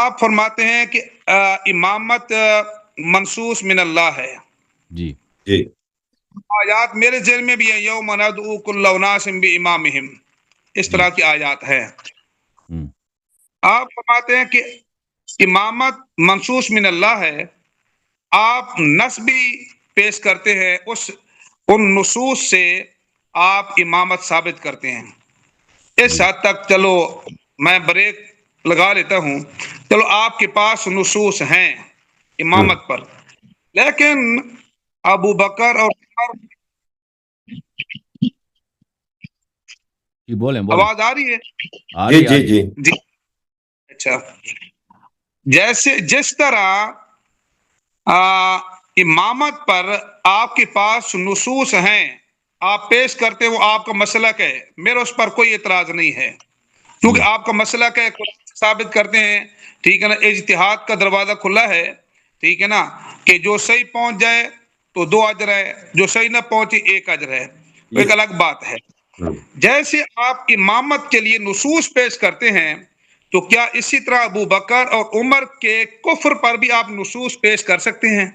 آپ فرماتے ہیں کہ امامت منصوص من اللہ ہے. جی جی آیات میرے ذہن میں بھی ہے، یوم ندعو کل اناس بامامہم، اس طرح کی آیات ہے. آپ فرماتے ہیں کہ امامت منصوص من اللہ ہے. آپ نص بھی پیش کرتے ہیں، ان نصوص سے آپ امامت ثابت کرتے ہیں. اس حد تک چلو میں بریک لگا لیتا ہوں. چلو آپ کے پاس نصوص ہیں امامت پر، لیکن ابو بکر اور عمر، جی بولیں آواز آ رہی ہے؟ جی جی جی جی اچھا. جس طرح امامت پر آپ کے پاس نصوص ہیں، آپ پیش کرتے وہ آپ کا مسلک ہے، میرا اس پر کوئی اعتراض نہیں ہے، کیونکہ آپ کا مسلک ہے، قرآن سے ثابت کرتے ہیں. ٹھیک ہے نا، اجتہاد کا دروازہ کھلا ہے. ٹھیک ہے نا، کہ جو صحیح پہنچ جائے تو 2 اجر ہے، جو صحیح نہ پہنچے 1 اجر ہے، وہ ایک الگ بات ہے. جیسے آپ امامت کے لیے نصوص پیش کرتے ہیں، تو کیا اسی طرح ابو بکر اور عمر کے کفر پر بھی آپ نصوص پیش کر سکتے ہیں؟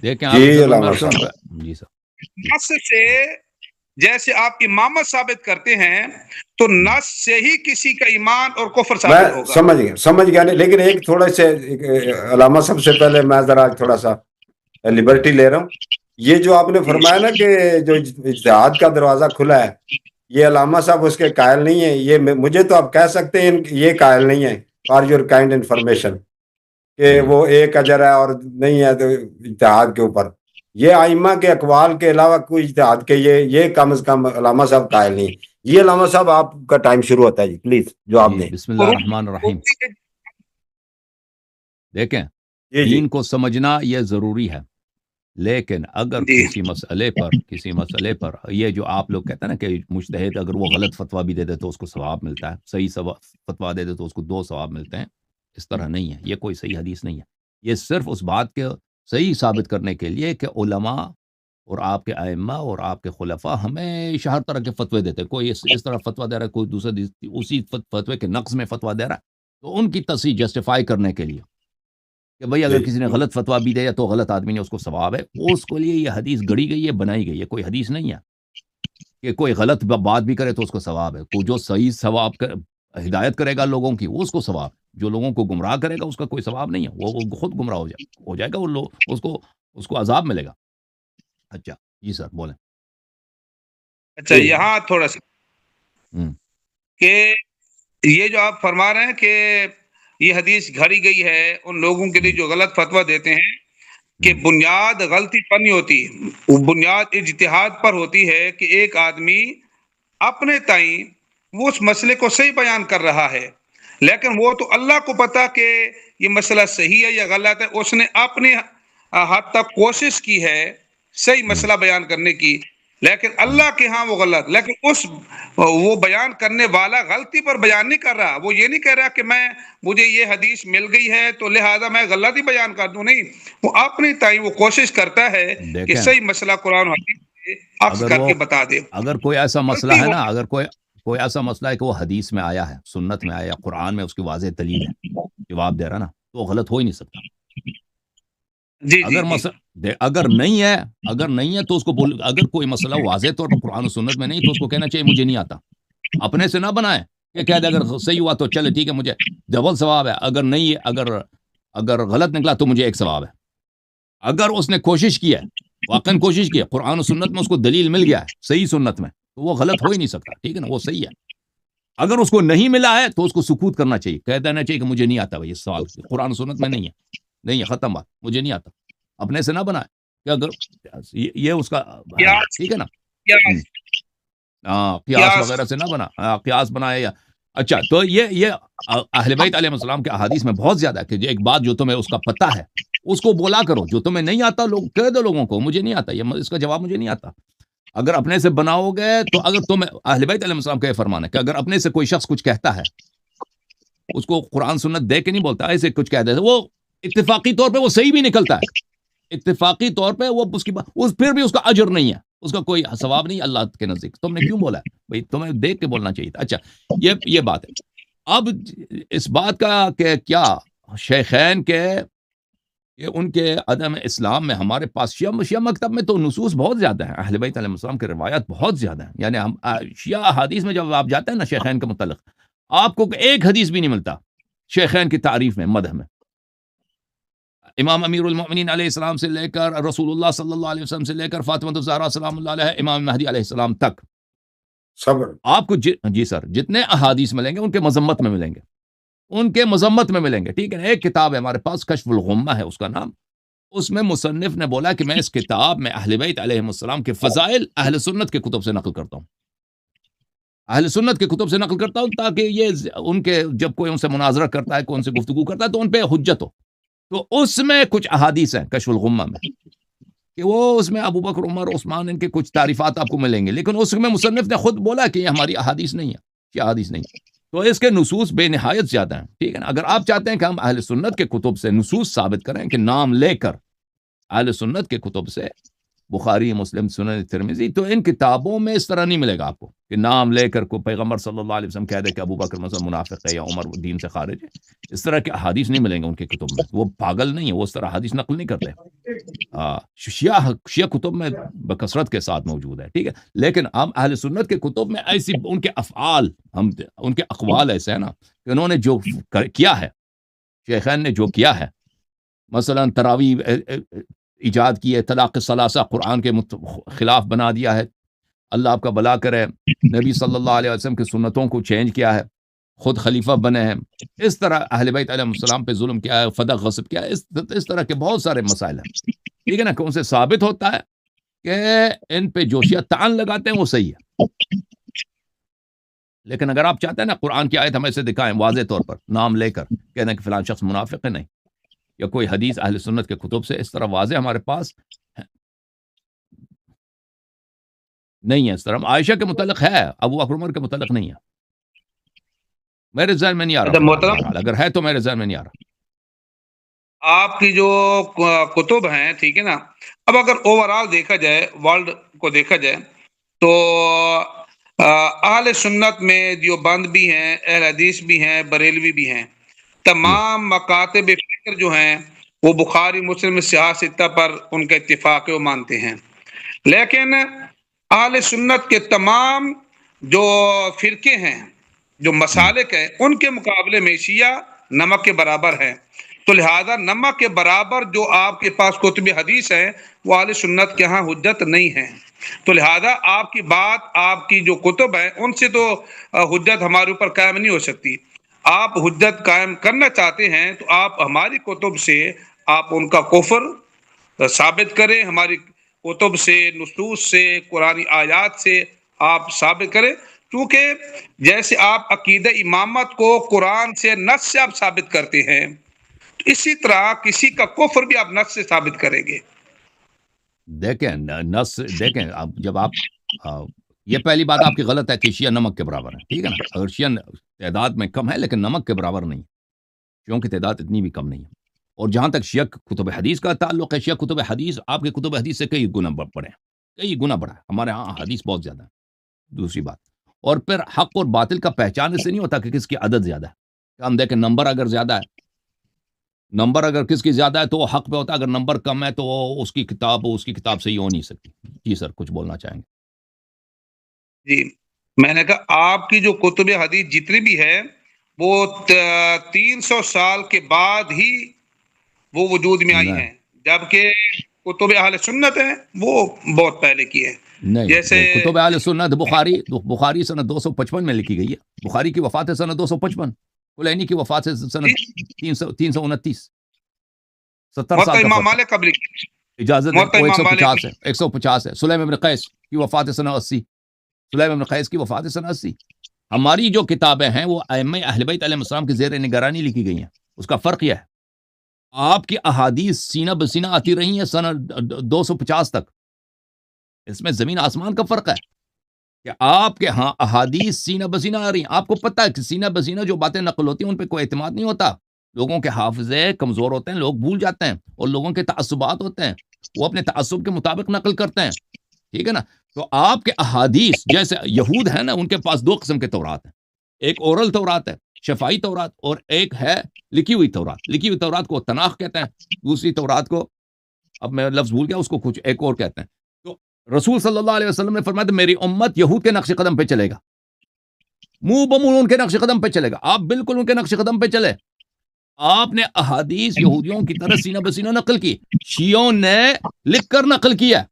دیکھیں آپ جی علامہ صاحب، جی سر. نص سے جیسے آپ امامت ثابت کرتے ہیں، تو نص سے ہی کسی کا ایمان اور کفر ثابت میں ہوگا. سمجھ گیا نہیں، لیکن ایک تھوڑا سے علامہ صاحب سے پہلے میں ذرا تھوڑا سا لبرٹی لے رہا ہوں. یہ جو آپ نے فرمایا نا کہ جو اجتہاد کا دروازہ کھلا ہے، یہ علامہ صاحب اس کے قائل نہیں ہیں. یہ مجھے تو آپ کہہ سکتے ہیں یہ قائل نہیں ہے فار یور کائنڈ انفارمیشن، کہ وہ 1 اجر ہے اور نہیں ہے تو اجتہاد کے اوپر. یہ ائمہ کے اقوال کے علاوہ کوئی اجتہاد کے یہ کم از کم علامہ صاحب قائل نہیں. جی علامہ صاحب آپ کا ٹائم شروع ہوتا ہے، جی پلیز جواب دیں. بسم اللہ الرحمن الرحیم. دیکھیں جی دین کو سمجھنا یہ ضروری ہے، لیکن اگر جی کسی مسئلے پر یہ جو آپ لوگ کہتے ہیں نا کہ مجتہد اگر وہ غلط فتویٰ بھی دے دے تو اس کو ثواب ملتا ہے، صحیح فتویٰ دے دے تو اس کو 2 ثواب ملتے ہیں، اس طرح نہیں ہے. یہ کوئی صحیح حدیث نہیں ہے. یہ صرف اس بات کے صحیح ثابت کرنے کے لیے کہ علماء اور آپ کے ائمہ اور آپ کے خلفاء ہمیشہ ہر طرح کے فتوے دیتے ہیں. کوئی اس طرح فتویٰ دے رہا ہے، کوئی دوسرا اسی فتوے کے نقص میں فتویٰ دے رہا ہے، تو ان کی تصحیح جسٹیفائی کرنے کے لیے کہ بھئی اگر کسی نے غلط فتویٰ بھی دیا تو غلط آدمی نے اس کو ثواب ہے، اس کو لیے یہ حدیث گڑی گئی ہے، بنائی گئی ہے. کوئی حدیث نہیں ہے کہ کوئی غلط بات بھی کرے تو اس کو ثواب ہے. جو صحیح ثواب ہدایت کرے گا لوگوں کی اس کو ثواب، جو لوگوں کو گمراہ کرے گا اس کا کوئی ثواب نہیں ہے، وہ خود گمراہ ہو جائے گا، وہ اس کو عذاب ملے گا. اچھا جی سر بولیں. اچھا یہاں تھوڑا سا کہ یہ جو آپ فرما رہے ہیں کہ یہ حدیث گھڑی گئی ہے ان لوگوں کے لیے جو غلط فتویٰ دیتے ہیں، کہ بنیاد غلطی پر نہیں ہوتی، بنیاد اجتہاد پر ہوتی ہے کہ ایک آدمی اپنے تئیں وہ اس مسئلے کو صحیح بیان کر رہا ہے، لیکن وہ تو اللہ کو پتا کہ یہ مسئلہ صحیح ہے یا غلط ہے. اس نے اپنے حد تک کوشش کی ہے صحیح مسئلہ بیان کرنے کی، لیکن اللہ کے ہاں وہ غلط. لیکن وہ بیان کرنے والا غلطی پر بیان نہیں کر رہا. وہ یہ نہیں کہہ رہا کہ مجھے یہ حدیث مل گئی ہے تو لہذا میں غلط ہی بیان کر دوں. نہیں، وہ اپنی تائیں وہ کوشش کرتا ہے کہ صحیح مسئلہ قرآن و حدیث سے عکس کر کے بتا دے. اگر کوئی ایسا مسئلہ ہے نا، اگر کوئی ایسا مسئلہ ہے کہ وہ حدیث میں آیا ہے، سنت میں آیا یا قرآن میں اس کی واضح دلیل ہے، جواب دے رہا نا، تو وہ غلط ہو ہی نہیں سکتا. اگر نہیں ہے تو اس کو اگر کوئی مسئلہ واضح طور پر قرآن و سنت میں نہیں تو اس کو کہنا چاہیے مجھے نہیں آتا. اپنے سے نہ بنائے کہ کہہ دے اگر صحیح ہوا تو چلے ٹھیک ہے مجھے ڈبل ثواب ہے، اگر نہیں ہے، اگر غلط نکلا تو مجھے 1 ثواب ہے. اگر اس نے کوشش کی ہے، واقعاً کوشش کی ہے، قرآن و سنت میں اس کو دلیل مل گیا ہے صحیح سنت میں، تو وہ غلط ہو ہی نہیں سکتا. ٹھیک ہے نا، وہ صحیح ہے. اگر اس کو نہیں ملا ہے تو اس کو سکوت کرنا چاہیے، کہہ دینا چاہیے کہ مجھے نہیں آتا بھائی، اس سوال قرآن و سنت میں نہیں ہے، ختم بات، مجھے نہیں آتا. اپنے سے نہ بنائے کہ اگر یہ اس کا ٹھیک ہے نا، قیاس وغیرہ سے نہ بنا، قیاس بنائے یا اچھا. تو یہ اہل بیت علیہ السلام کے احادیث میں بہت زیادہ ہے کہ ایک بات جو تمہیں اس کا پتہ ہے اس کو بولا کرو، جو تمہیں نہیں آتا لوگ کہہ دو لوگوں کو مجھے نہیں آتا، یہ اس کا جواب مجھے نہیں آتا. اگر اپنے سے بناؤ گے تو اگر تم اہل بیت علیہ السلام کا یہ فرمان ہے کہ اگر اپنے سے کوئی شخص کچھ کہتا ہے اس کو قرآن سنت دے کے نہیں بولتا، ایسے کچھ کہہ دیتا، وہ اتفاقی طور پہ وہ صحیح بھی نکلتا ہے، اتفاقی طور پہ وہ اس کی پھر بھی اس کا اجر نہیں ہے، اس کا کوئی ثواب نہیں اللہ کے نزدیک. تم نے کیوں بولا ہے بھائی؟ تمہیں دیکھ کے بولنا چاہیے تھا. اچھا یہ بات ہے. اب اس بات کا کہ کیا شیخین کے کہ ان کے عدم اسلام میں ہمارے پاس شیعہ مکتب میں تو نصوص بہت زیادہ ہیں، اہل بیت علیہ السلام کے روایات بہت زیادہ ہیں، یعنی ہم شیعہ احادیث میں جب آپ جاتے ہیں نا شیخین کے متعلق، آپ کو ایک حدیث بھی نہیں ملتا شیخین کی تعریف میں، مدح میں، امام امیر المؤمنین علیہ السلام سے لے کر رسول اللہ صلی اللہ علیہ وسلم سے لے کر فاطمہ الزہرا سلام اللہ علیہ، امام مہدی علیہ السلام تک صبر آپ کو جی سر جتنے احادیث ملیں گے ان کے مذمت میں ملیں گے، ان کے مذمت میں ملیں گے، ٹھیک ہے نا۔ ایک کتاب ہے ہمارے پاس کشف الغمہ ہے اس کا نام، اس میں مصنف نے بولا کہ میں اس کتاب میں اہل بیت علیہ السلام کے فضائل اہل سنت کے کتب سے نقل کرتا ہوں، اہل سنت کے کتب سے نقل کرتا ہوں تاکہ یہ ان کے جب کوئی ان سے مناظرہ کرتا ہے، کوئی ان سے گفتگو کرتا ہے تو ان پہ حجت ہو۔ تو اس میں کچھ احادیث ہیں کشف الغمہ میں کہ وہ اس میں ابو بکر عمر عثمان ان کے کچھ تعریفات آپ کو ملیں گے، لیکن اس میں مصنف نے خود بولا کہ یہ ہماری احادیث نہیں ہے، یہ احادیث نہیں ہے۔ تو اس کے نصوص بے نہایت زیادہ ہیں، ٹھیک ہے نا۔ اگر آپ چاہتے ہیں کہ ہم اہل سنت کے کتب سے نصوص ثابت کریں کہ نام لے کر اہل سنت کے کتب سے، بخاری، مسلم، سنن ترمذی، تو ان کتابوں میں اس طرح نہیں ملے گا آپ کو کہ نام لے کر کوئی پیغمبر صلی اللہ علیہ وسلم کہہ دے کہ ابو بکر مثلا منافق ہے یا عمر دین سے خارج ہے، اس طرح کے احادیث نہیں ملیں گے ان کے کتب میں، وہ پاگل نہیں ہے، وہ اس طرح حدیث نقل نہیں کرتے۔ شیعہ کتب میں بکثرت کے ساتھ موجود ہے، ٹھیک ہے، لیکن ہم اہل سنت کے کتب میں ایسی ان کے افعال، ان کے اقوال ایسے ہیں نا کہ انہوں نے جو کیا ہے، شیخین نے جو کیا ہے، مثلا تراویح ایجاد کی ہے، طلاق ثلاثہ قرآن کے خلاف بنا دیا ہے، اللہ آپ کا بھلا کرے، نبی صلی اللہ علیہ وسلم کی سنتوں کو چینج کیا ہے، خود خلیفہ بنے ہیں، اس طرح اہل بیت علیہ السلام پہ ظلم کیا ہے، فدق غصب کیا ہے، اس طرح کے بہت سارے مسائل ہیں، ٹھیک ہے نا، کہ ان سے ثابت ہوتا ہے کہ ان پہ جو شیعہ تعان لگاتے ہیں وہ صحیح ہے۔ لیکن اگر آپ چاہتے ہیں نا قرآن کی آیت ہمیں سے دکھائیں واضح طور پر نام لے کر کہنا کہ فلان شخص منافق ہے، نہیں، یا کوئی حدیث اہل سنت کے کتب سے اس طرح واضح ہمارے پاس نہیں ہے، اس طرح عائشہ کے متعلق ہے، ابو بکر عمر کے متعلق نہیں ہے، میرے ذہن میں نہیں آ رہا، اگر ہے تو میرے ذہن میں نہیں آ رہا۔ آپ کی جو کتب ہیں، ٹھیک ہے نا، اب اگر اوور آل دیکھا جائے، ورلڈ کو دیکھا جائے، تو اہل سنت میں دیوبند بھی ہیں، اہل حدیث بھی ہیں، بریلوی بھی ہیں، تمام مکاتب فکر جو ہیں وہ بخاری مسلم سیاہ ستہ پر ان کا اتفاق ہے، وہ مانتے ہیں۔ لیکن اہل سنت کے تمام جو فرقے ہیں، جو مسالک ہیں، ان کے مقابلے میں شیعہ نمک کے برابر ہیں، تو لہذا نمک کے برابر جو آپ کے پاس کتب حدیث ہیں وہ اہل سنت کے ہاں حجت نہیں ہیں، تو لہذا آپ کی بات، آپ کی جو کتب ہیں ان سے تو حجت ہمارے اوپر قائم نہیں ہو سکتی۔ آپ حجت قائم کرنا چاہتے ہیں تو آپ ہماری کتب سے آپ ان کا کفر ثابت کریں، ہماری کتب سے، نصوص سے، قرآنی آیات سے آپ ثابت کریں، کیونکہ جیسے آپ عقیدہ امامت کو قرآن سے، نص سے آپ ثابت کرتے ہیں، اسی طرح کسی کا کفر بھی آپ نص سے ثابت کریں گے۔ دیکھیں نص، دیکھیں اب جب آپ یہ پہلی بات آپ کی غلط ہے کہ شیعہ نمک کے برابر ہے، ٹھیک ہے نا، اگر شیعہ تعداد میں کم ہے لیکن نمک کے برابر نہیں، کیونکہ تعداد اتنی بھی کم نہیں ہے۔ اور جہاں تک شیعہ کتب حدیث کا تعلق ہے، شیعہ کتب حدیث آپ کے کتب حدیث سے کئی گنا بڑے ہیں، کئی گنا بڑا ہے، ہمارے ہاں حدیث بہت زیادہ ہے، دوسری بات۔ اور پھر حق اور باطل کا پہچان اس سے نہیں ہوتا کہ کس کی عدد زیادہ ہے، ہم دیکھیں نمبر اگر زیادہ ہے، نمبر اگر کس کی زیادہ ہے تو وہ حق پہ ہوتا ہے، اگر نمبر کم ہے تو اس کی کتاب صحیح ہو نہیں سکتی۔ جی سر کچھ بولنا چاہیں گے؟ جی میں نے کہا آپ کی جو کتب حدیث جتنی بھی ہے وہ 300 سال کے بعد ہی وہ وجود میں آئی ہیں، جبکہ کتب اہل سنت ہیں وہ بہت پہلے کی ہیں۔ نہیں، جیسے کتب اہل سنت بخاری سنہ 255 میں لکھی گئی ہے، بخاری کی وفات ہے سنہ 255، کلینی کی وفات ہے سنہ 329، 70 سال کا امام فرق ہے۔ مالک کب لکھی؟ اجازت ہے وہ 150 ہے، 150 ہے۔ سلیم ابن قیس کی وفات ہے سنہ 80، سلیم ابن قیس کی وفات ہے سنہ 80۔ ہماری جو کتابیں ہیں وہ ائمہ اہل بیت علیہ السلام کی زیر نگرانی لکھی گئی ہیں، اس کا فرق یہ ہے آپ کی احادیث سینہ بسینہ آتی رہی ہیں سنہ 250 تک، اس میں زمین آسمان کا فرق ہے کہ آپ کے ہاں احادیث سینہ بسینہ آ رہی ہیں، آپ کو پتہ ہے کہ سینہ بسینہ جو باتیں نقل ہوتی ہیں ان پہ کوئی اعتماد نہیں ہوتا، لوگوں کے حافظے کمزور ہوتے ہیں، لوگ بھول جاتے ہیں، اور لوگوں کے تعصبات ہوتے ہیں، وہ اپنے تعصب کے مطابق نقل کرتے ہیں، ٹھیک ہے نا۔ تو آپ کے احادیث جیسے یہود ہیں نا، ان کے پاس 2 قسم کے تورات ہیں، ایک اورل تورات ہے، شفائی تورات اور ایک ہے لکھی ہوئی تورات. لکھی ہوئی تورات کو تناخ کہتے ہیں, دوسری تورات کو اب میں لفظ بھول گیا, اس کو کچھ ایک اور کہتے ہیں. تو رسول صلی اللہ علیہ وسلم نے فرمایا میری امت یہود کے نقش قدم پہ چلے گا, منہ بمنہ ان کے نقش قدم پہ چلے گا. آپ بالکل ان کے نقش قدم پہ چلے. آپ نے احادیث یہودیوں کی طرح سینہ بسینہ نقل کی, شیعوں نے لکھ کر نقل کیا.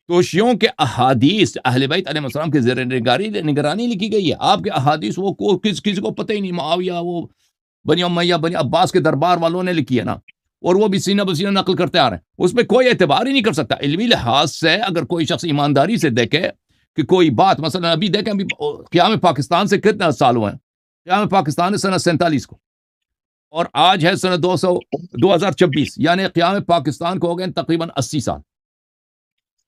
تو شیعوں کے احادیث اہل بیت علیہ السلام کے زیر نگرانی لکھی گئی ہے. آپ کے احادیث وہ کسی کو پتہ ہی نہیں, معاویہ وہ بنی امیہ بنی عباس کے دربار والوں نے لکھی ہے نا, اور وہ بھی سینہ بسینہ نقل کرتے آ رہے ہیں. اس پہ کوئی اعتبار ہی نہیں کر سکتا. علمی لحاظ سے اگر کوئی شخص ایمانداری سے دیکھے کہ کوئی بات, مثلا ابھی دیکھیں ابھی قیام پاکستان سے کتنے سال ہوئے ہیں. قیام پاکستان ہے سنہ 47 کو, اور آج ہے سنہ 2026, یعنی قیام پاکستان کو ہو گئے تقریباً 80 سال.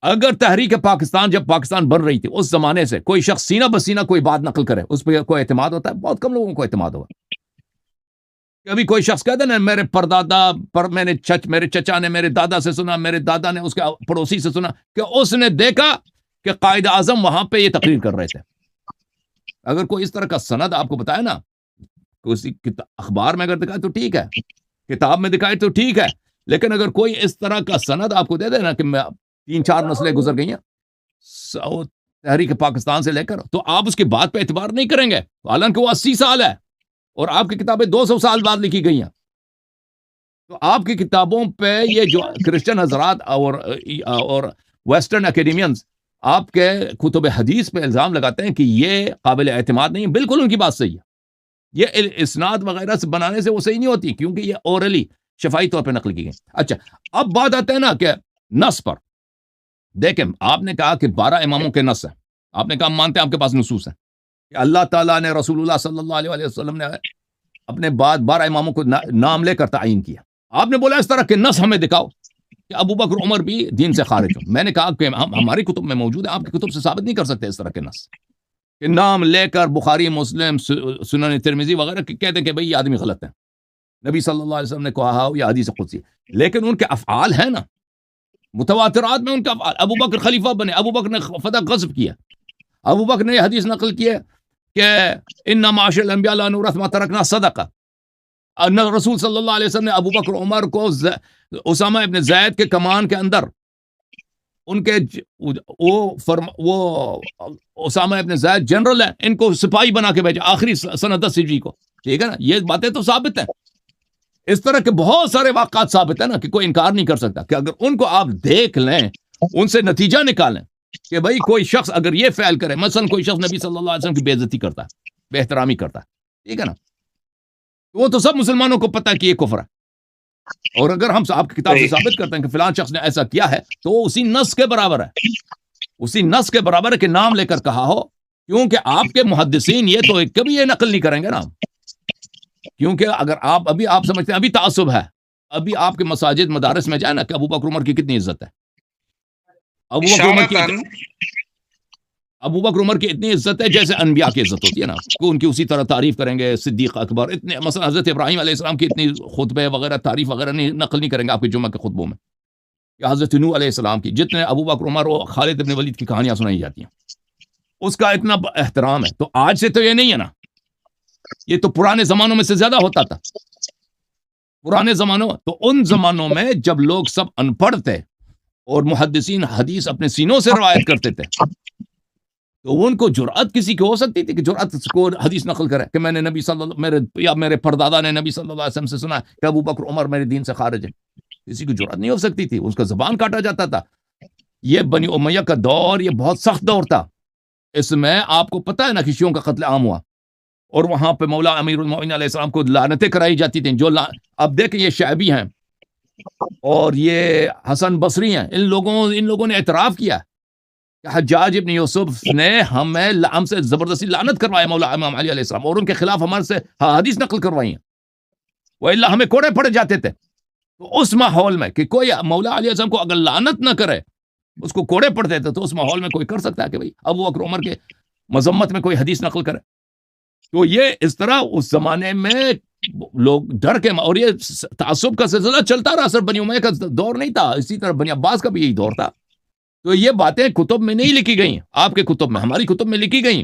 اگر تحریک پاکستان جب پاکستان بن رہی تھی اس زمانے سے کوئی شخص سینہ بسینہ کوئی بات نقل کرے, اس پہ کوئی اعتماد ہوتا ہے؟ بہت کم لوگوں کو اعتماد ہوا. کبھی کوئی شخص کہتا ہے نا میرے پردادا پر میرے چچا نے میرے دادا سے سنا, میرے دادا نے اس کے پڑوسی سے سنا کہ اس نے دیکھا کہ قائد اعظم وہاں پہ یہ تقریر کر رہے تھے. اگر کوئی اس طرح کا سند آپ کو بتائے نا, کسی اخبار میں اگر دکھائے تو ٹھیک ہے, کتاب میں دکھائے تو ٹھیک ہے, لیکن اگر کوئی اس طرح کا سند آپ کو دے دے نا کہ 3-4 نسلیں گزر گئی ہیں تحریک پاکستان سے لے کر, تو آپ اس کی بات پہ اعتبار نہیں کریں گے, حالانکہ وہ 80 سال ہے اور آپ کی کتابیں 200 سال بعد لکھی گئی ہیں. تو آپ کی کتابوں پہ یہ جو کرسچن حضرات اور ویسٹرن اکیڈیمینز آپ کے کتب حدیث پہ الزام لگاتے ہیں کہ یہ قابل اعتماد نہیں ہے, بالکل ان کی بات صحیح ہے. یہ اسناد وغیرہ سے بنانے سے وہ صحیح نہیں ہوتی, کیونکہ یہ اورلی شفائی طور پہ نقل کی گئی. اچھا, اب بات آتا ہے نا کہ نص پر. دیکھیں, آپ نے کہا کہ 12 اماموں کے نص ہیں, آپ نے کہا مانتے ہیں آپ کے پاس نصوص ہیں کہ اللہ تعالیٰ نے رسول اللہ صلی اللہ علیہ وسلم نے اپنے بعد 12 اماموں کو نام لے کر تعین کیا. آپ نے بولا اس طرح کے نص ہمیں دکھاؤ کہ ابو بکر عمر بھی دین سے خارج ہو. میں نے کہا کہ ہماری کتب میں موجود ہے, آپ کی کتب سے ثابت نہیں کر سکتے اس طرح کے نص کہ نام لے کر بخاری, مسلم, سنن ترمذی وغیرہ کہتے ہیں کہ بھئی یہ آدمی غلط ہے, نبی صلی اللہ علیہ وسلم نے کہا ہو یا حدیث قدسی. لیکن ان کے افعال ہیں نا, متواترات میں ان کا افعال. ابو بکر خلیفہ بنے, ابو بکر نے فتح غصب کیا, ابو بکر نے یہ حدیث نقل کی ہے کہ ان معاشر الانبیاء لا نورث ما ترکنا صدقہ. رسول صلی اللہ علیہ وسلم نے ابو بکر عمر کو اسامہ ابن زید کے کمان کے اندر ان کے وہ اسامہ ابن زید جنرل ہیں, ان کو سپاہی بنا کے بھیجا آخری سنہ 10 ہجری کو. ٹھیک ہے نا, یہ باتیں تو ثابت ہیں. اس طرح کے بہت سارے واقعات ثابت ہیں نا کہ کوئی انکار نہیں کر سکتا کہ اگر ان کو آپ دیکھ لیں, ان سے نتیجہ نکالیں کہ بھئی کوئی شخص اگر یہ فعل کرے, مثلا کوئی شخص نبی صلی اللہ علیہ وسلم کی بے عزتی کرتا ہے, بے احترامی کرتا ہے, ٹھیک ہے نا, وہ تو سب مسلمانوں کو پتہ ہے کہ یہ کفر ہے. اور اگر ہم آپ کی کتاب سے ثابت کرتے ہیں کہ فلان شخص نے ایسا کیا ہے, تو وہ اسی نص کے برابر ہے, اسی نص کے برابر ہے کہ نام لے کر کہا ہو. کیونکہ آپ کے محدثین یہ تو کبھی یہ نقل نہیں کریں گے نا, کیونکہ اگر آپ سمجھتے ہیں ابھی تعصب ہے, ابھی آپ کے مساجد مدارس میں جائیں نا کہ ابو بکر عمر کی کتنی عزت ہے, ابو بکر عمر کی اتنی عزت ہے جیسے انبیاء کی عزت ہوتی ہے نا, کہ ان کی اسی طرح تعریف کریں گے. صدیق اکبر اتنے, مثلا حضرت ابراہیم علیہ السلام کی اتنی خطبے وغیرہ تعریف وغیرہ نقل نہیں کریں گے آپ کے جمعہ کے خطبوں میں, یا حضرت نوح علیہ السلام کی جتنے ابو بکر عمر اور خالد ابن ولید کی کہانیاں سنائی جاتی ہیں, اس کا اتنا احترام ہے. تو آج سے تو یہ نہیں ہے نا, یہ تو پرانے زمانوں میں سے زیادہ ہوتا تھا. پرانے زمانوں, تو ان زمانوں میں جب لوگ سب ان پڑھ تھے اور محدثین حدیث اپنے سینوں سے روایت کرتے تھے, تو ان کو جرأت کسی کو ہو سکتی تھی کہ جرأت کو حدیث نقل کرے کہ میں نے نبی صلی اللہ میرے پردادا نے نبی صلی اللہ علیہ وسلم سے سنا کہ ابو بکر عمر میرے دین سے خارج ہے. کسی کو جرأت نہیں ہو سکتی تھی, اس کا زبان کاٹا جاتا تھا. یہ بنی امیہ کا دور یہ بہت سخت دور تھا. اس میں آپ کو پتہ ہے نا کہ شیعوں کا قتل عام ہوا, اور وہاں پہ مولا امیر المومنین علیہ السلام کو لعنتیں کرائی جاتی تھیں. اب دیکھیں یہ شعبی ہیں اور یہ حسن بصری ہیں, ان لوگوں نے اعتراف کیا کہ حجاج ابن یوسف نے ہم سے زبردستی لعنت کروایا مولا امام علی علیہ السلام, اور ان کے خلاف ہمارے سے حدیث نقل کروائی ہیں, وَإِلَّا ہمیں کوڑے پڑے جاتے تھے. تو اس ماحول میں کہ کوئی مولا علیہ السلام کو اگر لعنت نہ کرے, اس کو کوڑے پڑتے تھے, تو اس ماحول میں کوئی کر سکتا ہے کہ بھئی ابو بکر عمر کے مذمت میں کوئی حدیث نقل کرے. تو یہ اس طرح اس زمانے میں لوگ ڈر کے, اور یہ تعصب کا سلسلہ چلتا رہا. صرف بنی امیہ کا دور نہیں تھا, اسی طرح بنی عباس کا بھی یہی دور تھا. تو یہ باتیں کتب میں نہیں لکھی گئیں, آپ کے کتب میں, ہماری کتب میں لکھی گئیں.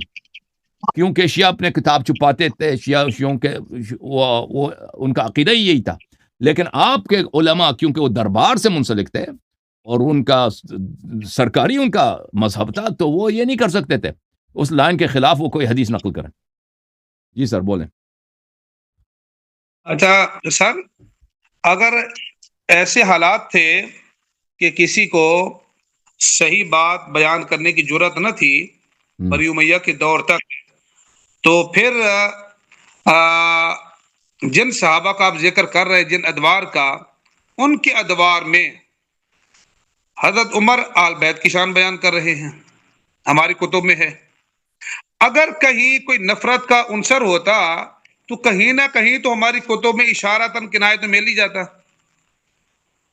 کیونکہ شیعہ اپنے کتاب چھپاتے تھے، شیعوں کے وہ ان کا عقیدہ ہی یہی تھا. لیکن آپ کے علماء کیونکہ وہ دربار سے منسلک تھے اور ان کا سرکاری ان کا مذہب تھا، تو وہ یہ نہیں کر سکتے تھے اس لائن کے خلاف وہ کوئی حدیث نقل کریں. جی سر بولیں. اچھا سر، اگر ایسے حالات تھے کہ کسی کو صحیح بات بیان کرنے کی جرت نہ تھی بنی امیہ کے دور تک، تو پھر جن صحابہ کا آپ ذکر کر رہے جن ادوار کا، ان کے ادوار میں حضرت عمر آل بیت کی شان بیان کر رہے ہیں، ہماری کتب میں ہے. اگر کہیں کوئی نفرت کا عنصر ہوتا تو کہیں نہ کہیں تو ہماری کتب میں اشارتاً کنایتاً مل ہی جاتا.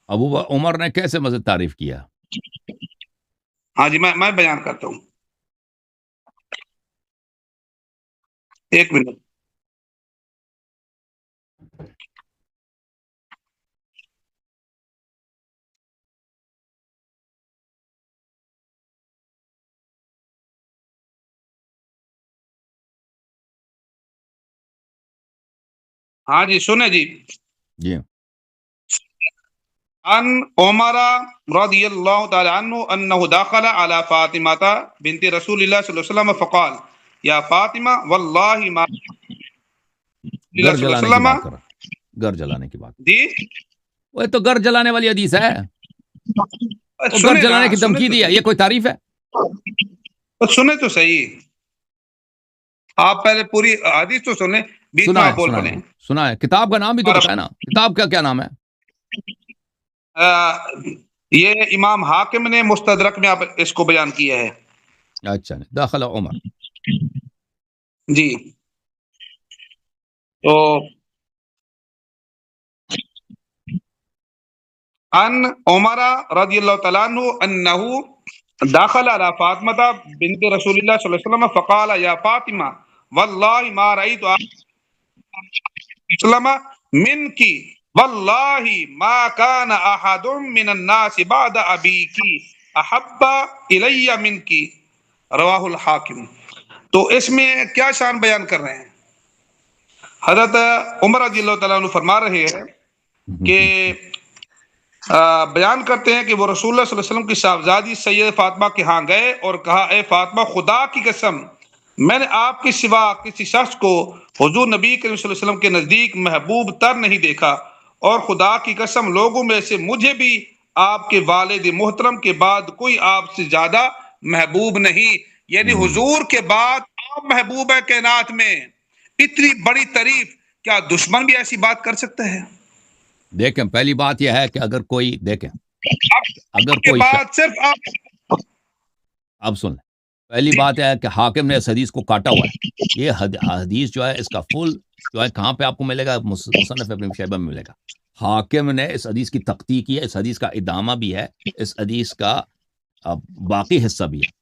ابو عمر نے کیسے مزید تعریف کیا؟ ہاں جی، میں بیان کرتا ہوں، ایک منٹ. ہاں جی سنیں جی. جی. ان عمر رضی اللہ تعالی عنہ انہ داخل علی فاطمہ بنت رسول اللہ صلی اللہ علیہ وسلم فقال یا فاطمہ واللہ ما گھر جلانے کی بات کر رہا، گھر جلانے کی بات. جی وہ تو گھر جلانے والی حدیث ہے، گھر جلانے کی دھمکی دی ہے، یہ کوئی تعریف ہے؟ سنیں تو صحیح، آپ پہلے پوری حدیث تو سنیں، بیچ میں آپ بول پڑیں. سنا ہے، کتاب کا نام بھی تو بتائیں نا، کتاب کا کیا نام ہے؟ یہ امام حاکم نے مستدرک میں آپ اس کو بیان کیا ہے. اچھا، داخل عمر. جی تو ان عمر رضی اللہ تعالیٰ عنہ انہو داخل علی فاطمہ بنت رسول اللہ صلی اللہ علیہ وسلم فقال یا فاطمہ واللہ ما رأیت اسلم من کی واللہ ما کان احد من الناس بعد ابیکی احب الی من کی، رواہ الحاکم. تو اس میں کیا شان بیان کر رہے ہیں؟ حضرت عمر رضی اللہ تعالیٰ عنہ فرما رہے ہیں کہ بیان کرتے ہیں کہ وہ رسول اللہ صلی اللہ علیہ وسلم کی صاحبزادی سید فاطمہ کے ہاں گئے اور کہا اے فاطمہ، خدا کی قسم میں نے آپ کے سوا کسی شخص کو حضور نبی کریم صلی اللہ علیہ وسلم کے نزدیک محبوب تر نہیں دیکھا، اور خدا کی قسم لوگوں میں سے مجھے بھی آپ کے والد محترم کے بعد کوئی آپ سے زیادہ محبوب نہیں. یعنی حضور کے بعد آپ محبوب ہے کائنات میں. اتنی بڑی تعریف کیا دشمن بھی ایسی بات کر سکتا ہے؟ دیکھیں، پہلی بات یہ ہے کہ اگر کوئی دیکھیں، اگر کوئی صرف آپ اب سن لیں، پہلی بات یہ ہے کہ حاکم نے اس حدیث کو کاٹا ہوا ہے. یہ حدیث جو ہے اس کا فل جو ہے کہاں پہ آپ کو ملے گا؟ مصنف ابن شیبہ میں ملے گا. حاکم نے اس حدیث کی تحقیق کی ہے، اس حدیث کا ادامہ بھی ہے، اس حدیث کا باقی حصہ بھی ہے.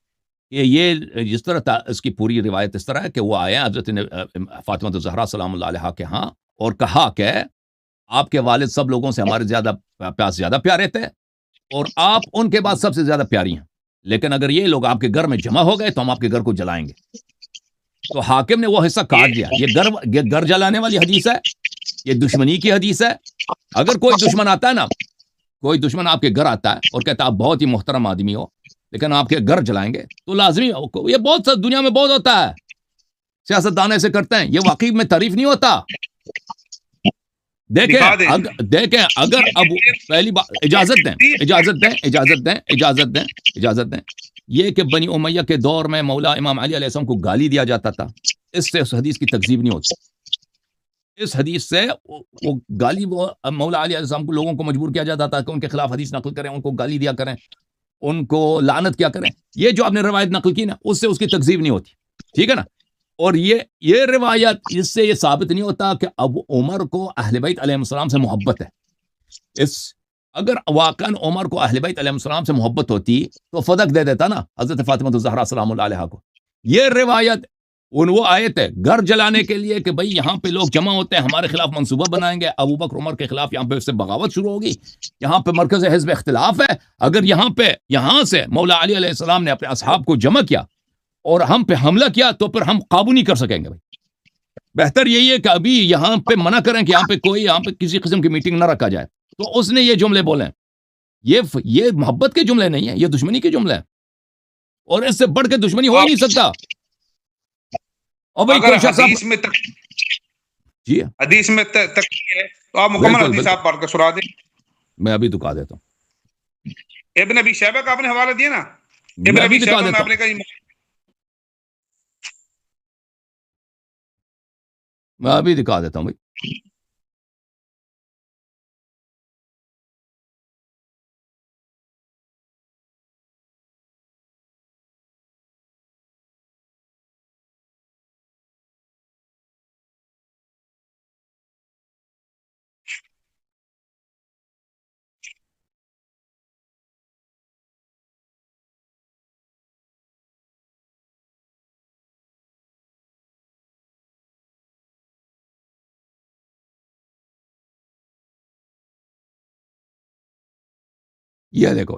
یہ جس طرح اس کی پوری روایت اس طرح ہے کہ وہ آئے حضرت فاطمہ الزہرا سلام اللہ علیہا کے ہاں اور کہا کہ آپ کے والد سب لوگوں سے ہمارے زیادہ پیارے تھے اور آپ ان کے بعد سب سے زیادہ پیاری ہیں، لیکن اگر یہ لوگ آپ کے گھر میں جمع ہو گئے تو ہم آپ کے گھر کو جلائیں گے. تو حاکم نے وہ حصہ کاٹ دیا. یہ گھر جلانے والی حدیث ہے، یہ دشمنی کی حدیث ہے. اگر کوئی دشمن آتا ہے نا، کوئی دشمن آپ کے گھر آتا ہے اور کہتا ہے آپ بہت ہی محترم آدمی ہو لیکن آپ کے گھر جلائیں گے، تو لازمی یہ بہت دنیا میں بہت ہوتا ہے، سیاست دان ایسے کرتے ہیں، یہ واقعی میں تعریف نہیں ہوتا. دیکھیں اگر اب پہلی بات اجازت دیں یہ کہ بنی امیہ کے دور میں مولا امام علی علیہ السلام کو گالی دیا جاتا تھا، اس سے اس حدیث کی تکذیب نہیں ہوتی. اس حدیث سے وہ گالی مولا علی علیہ السلام کو لوگوں کو مجبور کیا جاتا تھا کہ ان کے خلاف حدیث نقل کریں، ان کو گالی دیا کریں، ان کو لعنت کیا کریں. یہ جو آپ نے روایت نقل کی نا، اس سے اس کی تکذیب نہیں ہوتی، ٹھیک ہے نا. اور یہ روایت اس سے یہ ثابت نہیں ہوتا کہ ابو عمر کو اہل بیت علیہ السلام سے محبت ہے. اگر واقعا عمر کو اہل بیت علیہ السلام سے محبت ہوتی تو فدق دے دیتا نا حضرت فاطمہ الزہرا سلام اللہ علیہا کو. یہ روایت وہ آیت ہے گھر جلانے کے لیے کہ بھئی یہاں پہ لوگ جمع ہوتے ہیں، ہمارے خلاف منصوبہ بنائیں گے، ابو بکر عمر کے خلاف یہاں پہ اس سے بغاوت شروع ہوگی، یہاں پہ مرکز حزب اختلاف ہے. اگر یہاں سے مولا علی علیہ السلام نے اپنے اصحاب کو جمع کیا اور ہم پہ حملہ کیا تو پھر ہم قابو نہیں کر سکیں گے بھائی. بہتر یہی ہے کہ ابھی یہاں پہ منع کریں کہ یہاں پہ کسی قسم کی میٹنگ نہ رکھا جائے. تو اس نے یہ جملے بولے. یہ محبت کے جملے نہیں ہیں, یہ دشمنی کے جملے ہیں, اور اس سے بڑھ کے دشمنی ہو ہی نہیں سکتا. اور بھائی کوئی شخص حدیث میں جی حدیث میں تکفیر ہے تو آپ مکمل حدیث آپ پڑھ کے سنا دیں. میں ابھی دکھا دیتا ہوں. ابن ابی شیبہ کا آپ نے حوالہ دیا نا, ابن میں ابی ابھی دکھا شیبہ میں دیتا آپ نے ہوں. کہا میں ابھی دکھا دیتا ہوں بھائی. یہ دیکھو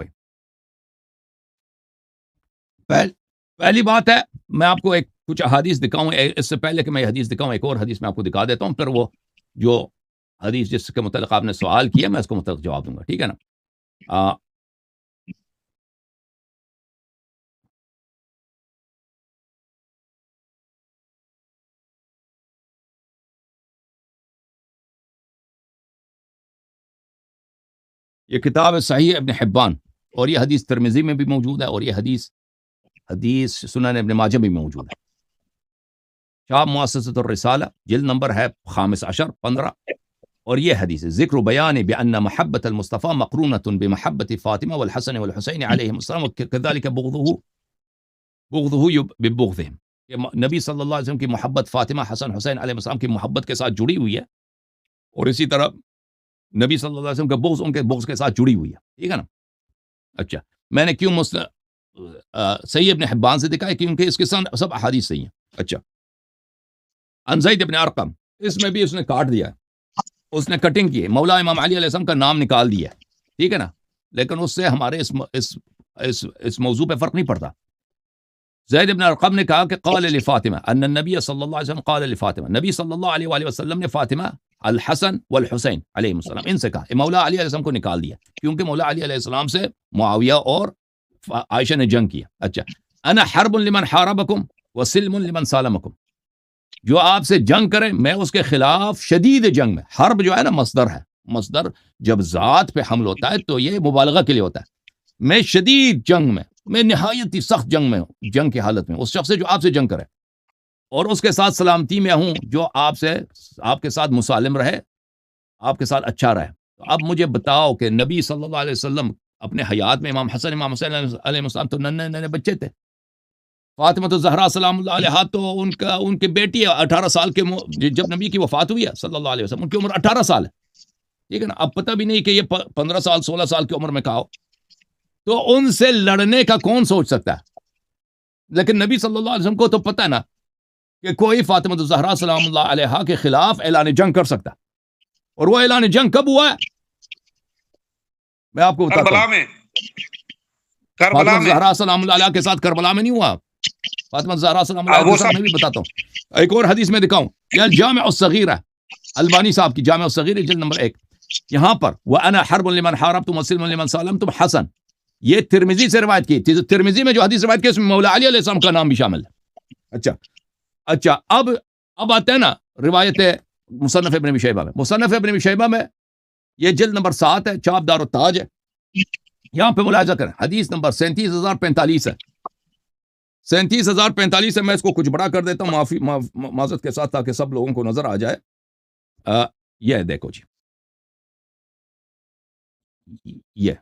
بھائی, پہلی بات ہے میں آپ کو کچھ حدیث دکھاؤں. اس سے پہلے کہ میں یہ حدیث دکھاؤں, ایک اور حدیث میں آپ کو دکھا دیتا ہوں, پھر وہ جو حدیث جس کے متعلق آپ نے سوال کیا میں اس کو متعلق جواب دوں گا, ٹھیک ہے نا. یہ کتاب ہے صحیح ابن حبان, اور یہ حدیث ترمذی میں بھی موجود ہے, اور یہ حدیث سنن ابن ماجہ بھی موجود ہے. شاب مؤسسۃ الرسالہ جلد نمبر ہے 15 اور یہ حدیث ہے ذکر بیان بأن محبت المصطفى مقرونۃ بمحبت فاطمہ والحسن والحسین علیہم السلام وكذلك بغضه ببغضهم. نبی صلی اللہ علیہ وسلم کی محبت فاطمہ حسن حسین علیہ السلام کی محبت کے ساتھ جڑی ہوئی ہے, اور اسی طرح نبی صلی اللہ علیہ وسلم کا بغض ان کے بغض کے ساتھ جڑی ہوئی ہے, ٹھیک ہے نا. اچھا, میں نے کیوں صحیح ابن حبان سے دکھا ہے کیونکہ اس کے ساتھ سب احادیث صحیح ہیں. اچھا, عن زید ابن ارقم, اس میں بھی اس نے کاٹ دیا ہے, اس نے کٹنگ کی ہے, مولا امام علی علیہ السلام کا نام نکال دیا ہے, ٹھیک ہے نا. لیکن اس سے ہمارے اس موضوع پہ فرق نہیں پڑتا. زید ابن ارقم نے کہا کہ قال لفاطمہ ان النبی صلی اللہ علیہ وسلم قال لفاطمہ, نبی صلی اللہ علیہ وآلہ وسلم نے فاطمہ الحسن والحسین علیہ السلام ان سے کہا. مولا علی علیہ السلام کو نکال دیا کیونکہ مولا علی علیہ السلام سے معاویہ اور عائشہ نے جنگ کیا. اچھا, انا حرب لمن حاربکم وسلم لمن سالمکم, جو آپ سے جنگ کرے میں اس کے خلاف شدید جنگ میں. حرب جو ہے نا مصدر ہے, مصدر جب ذات پہ حمل ہوتا ہے تو یہ مبالغہ کے لیے ہوتا ہے. میں شدید جنگ میں نہایت ہی سخت جنگ میں ہوں, جنگ کی حالت میں اس شخص سے جو آپ سے جنگ کرے, اور اس کے ساتھ سلامتی میں ہوں جو آپ کے ساتھ مسالم رہے, آپ کے ساتھ اچھا رہے. تو اب مجھے بتاؤ کہ نبی صلی اللہ علیہ وسلم اپنے حیات میں امام حسن امام حسین علیہ السلام تو ننے بچے تھے. فاطمہ الزہرا سلام اللہ علیہا تو ان کی بیٹی ہے 18 سال کے, جب نبی کی وفات ہوئی ہے صلی اللہ علیہ وسلم ان کی عمر 18 سال ہے, ٹھیک ہے نا. اب پتہ بھی نہیں کہ یہ 15 سال 16 سال کی عمر میں کہا ہو, تو ان سے لڑنے کا کون سوچ سکتا ہے. لیکن نبی صلی اللہ علیہ وسلم کو تو پتہ ہے نا کہ کوئی فاطمہ الزہرا سلام اللہ علیہا کے خلاف اعلان جنگ کر سکتا, اور وہ اعلان جنگ کب ہوا ہے میں آپ کو بتاتا ہوں. فاطمہ الزہرا سلام اللہ علیہا کے ساتھ کربلا میں نہیں ہوا. فاطمہ الزہرا سلام اللہ علیہا کے ساتھ میں بھی بتاتا ہوں. ایک اور حدیث میں دکھاؤں, یا جامع الصغیرہ البانی صاحب کی جامع الصغیرہ جلد نمبر 1, یہاں پر وَأَنَا حَرْبٌ لِمَنْ حَارَبْتُمْ وَسِلْمٌ لِمَنْ سَالَمْتُمْ حسن, یہ ترمذی سے روایت کی. ترمذی میں جو حدیث روایت کی اس میں مولا علی علیہ السلام کا نام بھی شامل ہے. اچھا اب آتے ہیں نا روایت مصنف ابن ابی شیبہ میں. مصنف ابن ابی شیبہ میں یہ جلد نمبر 7 ہے, چاپ دار التاج ہے. یہاں پہ ملاحظہ کریں, حدیث نمبر 37045 ہے. 37045 ہے. میں اس کو کچھ بڑا کر دیتا ہوں معذرت کے ساتھ تاکہ سب لوگوں کو نظر آ جائے. یہ دیکھو جی, یہ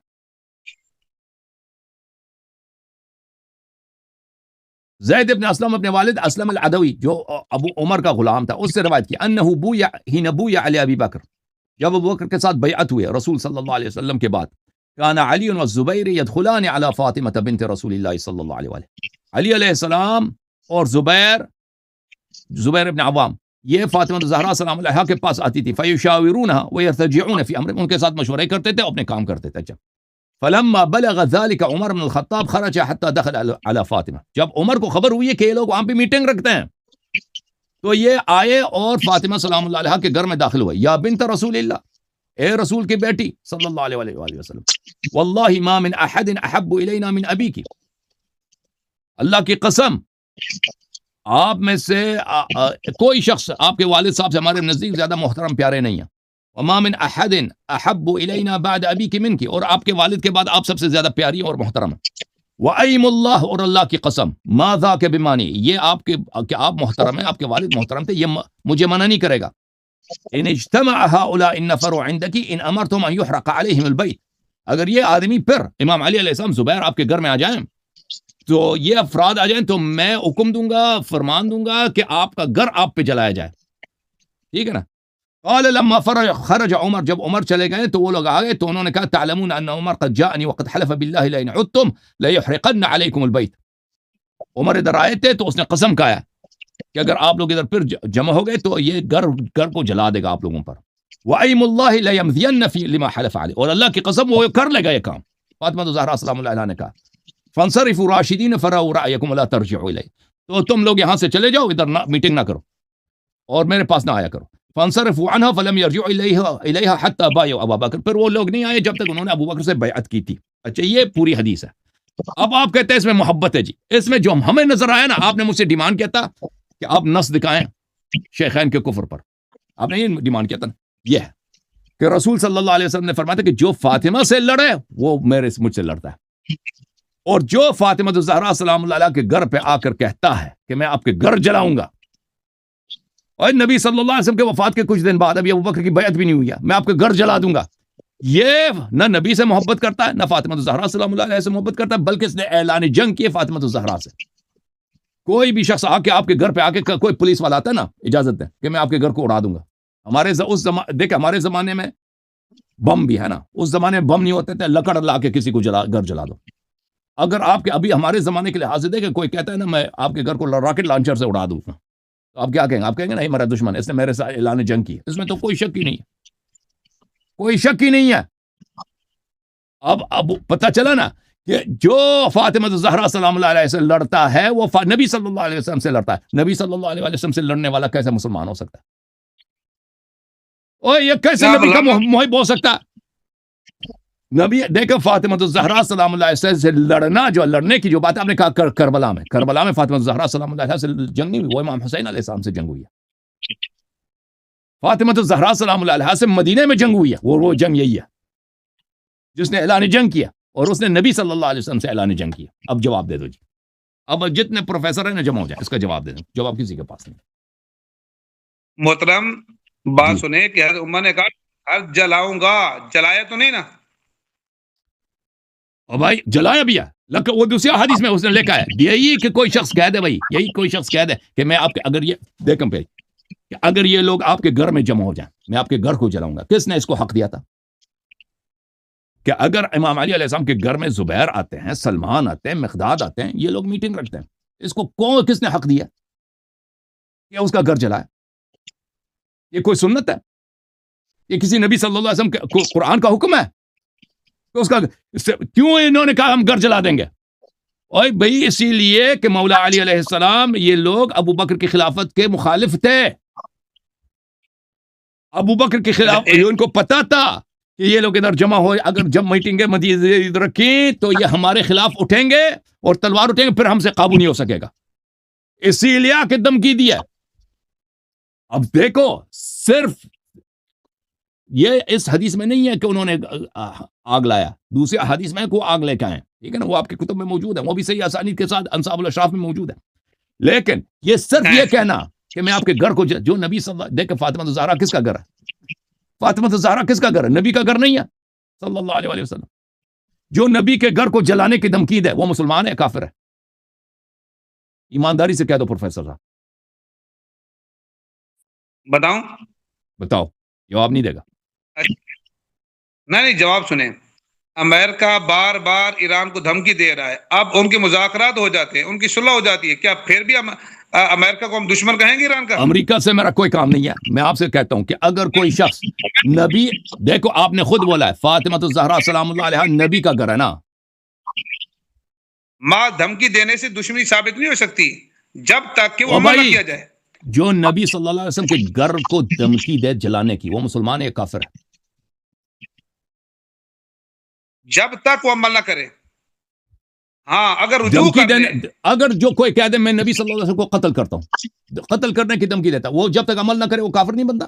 زید ابن اسلم اپنے والد اسلم العدوی جو ابو عمر کا غلام تھا اس سے روایت کی انہو بویع علی ابی بکر, جب ابو بکر کے ساتھ بیعت ہوئے رسول صلی اللہ علیہ وسلم کے بعد, کان علی والزبیر يدخلان علی فاطمہ بنت رسول اللہ صلی اللہ علیہ وآلہ, علی علیہ السلام اور زبیر ابن عوام یہ فاطمہ الزہرا سلام علیہا کے پاس آتی تھی. فیشاورونها ويرتجعون فی امر, ان کے ساتھ مشورے کرتے تھے, اپنے کام کرتے تھے. اچھا, فلما بلغ ذلك عمر بن الخطاب خرج حتى دخل على فاطمہ. جب عمر کو خبر ہوئی ہے کہ یہ لوگ وہاں پہ میٹنگ رکھتے ہیں تو یہ آئے اور فاطمہ سلام اللہ علیہ کے گھر میں داخل ہوئے. یا بنت رسول اللہ، اے رسول کی بیٹی صلی اللہ علیہ وآلہ وسلم، واللہ ما من احد احب الینا من ابیک، اللہ کی قسم آپ میں سے کوئی شخص آپ کے والد صاحب سے ہمارے نزدیک زیادہ محترم پیارے نہیں ہیں. وما من احد احب الینا بعد ابیک منک، اور آپ کے والد کے بعد آپ سب سے زیادہ پیاری اور محترم ہیں. وَأَيْمُ اللَّهُ، اور اللہ کی قسم، ما ذاک بمانی، یہ آپ کے کہ آپ محترم ہیں، آپ کے والد محترم تھے، یہ مجھے منع نہیں کرے گا. ان اجتمع هؤلاء النفر عندك ان امرتم ان يحرق عليهم البيت، اگر یہ آدمی پھر امام علی علیہ السلام زبیر آپ کے گھر میں آ جائیں تو یہ افراد آ جائیں تو میں حکم دوں گا، فرمان دوں گا کہ آپ کا گھر آپ پہ جلایا جائے. ٹھیک ہے نا. قال لما خرج عمر، جب عمر چلے گئے تو وہ لوگ آ گئے تو انہوں نے کہا تعلمون ان عمر قد جاءني وقد حلف بالله لئن عدتم ليحرقن عليكم البيت. عمر ادھر آئے تھے تو اس نے قسم کھایا کہ اگر آپ لوگ ادھر پھر جمع ہو گئے تو یہ گھر کو جلا دے گا آپ لوگوں پر. وَأَيْمُ اللَّهِ لَيَمْضِيَنَّ فِي لِمَا حَلَفَ عَلَيْهِ، اور اللہ کی قسم وہ کر لے گا یہ کام. فاطمہ زہرا سلام اللہ علیہ نے کہا فَانْصَرِفُوا رَاشِدِينَ فَرَوْا رَأْيَكُمْ وَلَا تَرْجِعُوا إِلَيْهِ، تو تم لوگ یہاں سے چلے جاؤ، ادھر میٹنگ نہ کرو اور میرے پاس نہ آیا کرو. فانصرفوا عنها فلم يرجعوا الیها حتى بايعوا ابا بکر، پھر وہ لوگ نہیں آئے جب تک انہوں نے ابو بکر سے بیعت کی تھی. اچھا یہ پوری حدیث ہے. اب آپ کہتے ہیں اس میں محبت ہے. جی اس میں جو ہمیں نظر آیا نا، آپ نے مجھ سے ڈیمانڈ کیا تھا کہ آپ نص دکھائیں شیخین کے کفر پر، آپ نے یہ ڈیمانڈ کیا تھا نا، یہ ہے کہ رسول صلی اللہ علیہ وسلم نے فرمایا تھا کہ جو فاطمہ سے لڑے وہ مجھ سے لڑتا ہے، اور جو فاطمہ الزہرا سلام اللہ علیہ کے گھر پہ آ کر کہتا ہے کہ میں آپ کے گھر جلاؤں گا، اور نبی صلی اللہ علیہ وسلم کے وفات کے کچھ دن بعد ابھی ابو بکر کی بیعت بھی نہیں ہوئی ہے، میں آپ کے گھر جلا دوں گا، یہ نہ نبی سے محبت کرتا ہے نہ فاطمہ الزہرا سلام اللہ علیہ سے محبت کرتا ہے، بلکہ اس نے اعلان جنگ کیے فاطمہ الزہرا سے. کوئی بھی شخص آ کے آپ کے گھر پہ آ کے کوئی پولیس والا آتا ہے نا، اجازت دیں کہ میں آپ کے گھر کو اڑا دوں گا. دیکھیں ہمارے زمانے میں بم بھی ہے نا، اس زمانے میں بم نہیں ہوتے تھے، لکڑ لا کے کسی کو گھر جلا دو. اگر آپ کے ابھی ہمارے زمانے کے لحاظ سے دیکھیں کوئی کہتا ہے نا میں آپ کے گھر کو راکٹ لانچر سے اڑا دوں گا، تو آپ کیا کہیں گے؟ آپ کہیں گے نہیں میرا دشمن، اس نے میرے ساتھ اعلان جنگ کی. اس میں تو کوئی شک ہی نہیں ہے، کوئی شک ہی نہیں ہے. اب پتہ چلا نا کہ جو فاطمہ الزہرا سلام اللہ علیہ سے لڑتا ہے وہ نبی صلی اللہ علیہ وسلم سے لڑتا ہے. نبی صلی اللہ علیہ وسلم سے لڑنے والا کیسے مسلمان ہو سکتا ہے؟ اور یہ کیسے نبی کا محب ہو سکتا ہے؟ نبی دیکھو فاطمہ الزہرا سلام اللہ علیہ سے لڑنا، جو لڑنے کی جو بات آپ نے کہا کربلا میں فاطمہ الزہرا سلام اللہ علیہ سے جنگ نہیں ہوئی، وہ امام حسین علیہ السلام سے جنگ ہوئی ہے. فاطمہ الزہرا سلام اللہ علیہ سے مدینے میں جنگ ہوئی ہے، وہ جنگ یہی ہے جس نے اعلان جنگ کیا، اور اس نے نبی صلی اللہ علیہ وسلم سے اعلان جنگ کیا. اب جواب دے دو جی، اب جتنے پروفیسر ہیں نا جمع ہو جائیں، اس کا جواب دے دیں. جواب کسی کے پاس نہیں. محترم بات سنیں کہ حضرت عمر نے کہا جلاؤں گا، جلایا تو نہیں نا؟ اور بھائی جلایا بھی ہے، وہ دوسری حدیث میں اس نے لکھا ہے یہی کہ کوئی شخص کہہ دے، بھائی یہی کوئی شخص کہہ دے کہ میں آپ کے اگر یہ دیکھیں پہ کہ اگر یہ لوگ آپ کے گھر میں جمع ہو جائیں میں آپ کے گھر کو جلاؤں گا. کس نے اس کو حق دیا تھا کہ اگر امام علی علیہ السلام کے گھر میں زبیر آتے ہیں، سلمان آتے ہیں، مقداد آتے ہیں، یہ لوگ میٹنگ رکھتے ہیں، اس کو کس نے حق دیا کہ اس کا گھر جلائے؟ یہ کوئی سنت ہے؟ یہ کسی نبی صلی اللہ علیہ وسلم کے قرآن کا حکم ہے تو اس کا کیوں انہوں نے کہا ہم گھر جلا دیں گے؟ اور بھائی اسی لیے کہ مولا علی علیہ السلام یہ لوگ ابو بکر کی خلافت کے مخالف تھے. ابو بکر کے خلاف ان کو پتا تھا کہ یہ لوگ ادھر جمع ہو، اگر جب میٹنگیں مدینہ رکھیں تو یہ ہمارے خلاف اٹھیں گے اور تلوار اٹھیں گے، پھر ہم سے قابو نہیں ہو سکے گا، اسی لیے کہ دھمکی دیا. اب دیکھو صرف یہ اس حدیث میں نہیں ہے کہ انہوں نے آگ لایا، دوسری حدیث میں کو آگ لے کے آئے، ٹھیک ہے نا، وہ آپ کی کتب میں موجود ہے، وہ بھی صحیح اسانید کے ساتھ انصاب الاشراف میں موجود ہے. لیکن یہ صرف یہ کہنا کہ میں آپ کے گھر کو جو نبی صلی اللہ، دیکھ فاطمہ الزہرا کس کا گھر ہے؟ فاطمہ الزہرا کس کا گھر ہے؟ نبی کا گھر نہیں ہے صلی اللہ علیہ وسلم. جو نبی کے گھر کو جلانے کی دھمکی دے وہ مسلمان ہے کافر ہے؟ ایمانداری سے کہہ دو پروفیسر صاحب. بتاؤ جواب نہیں دے گا. نہیں جواب سنیں. امریکہ بار بار ایران کو دھمکی دے رہا ہے، اب ان کے مذاکرات ہو جاتے ہیں، ان کی صلح ہو جاتی ہے، کیا پھر بھی امریکہ کو ہم دشمن کہیں گے ایران کا؟ امریکہ سے میرا کوئی کام نہیں ہے. میں آپ سے کہتا ہوں کہ اگر کوئی شخص نبی، دیکھو آپ نے خود بولا ہے فاطمہ الزہرا سلام اللہ علیہا نبی کا گھر ہے نا. ماں دھمکی دینے سے دشمنی ثابت نہیں ہو سکتی جب تک کہ وہ عمل نہ کیا جائے. جو نبی صلی اللہ علیہ وسلم کے گھر کو دھمکی دے جلانے کی، وہ مسلمان ہے کافر ہے؟ جب تک وہ عمل نہ کرے. ہاں اگر رجوع دھمکی کر دینے، دے، اگر جو کوئی کہہ دے میں نبی صلی اللہ علیہ وسلم کو قتل کرتا ہوں، قتل کرنے کی دھمکی دیتا، وہ جب تک عمل نہ کرے وہ کافر نہیں بنتا.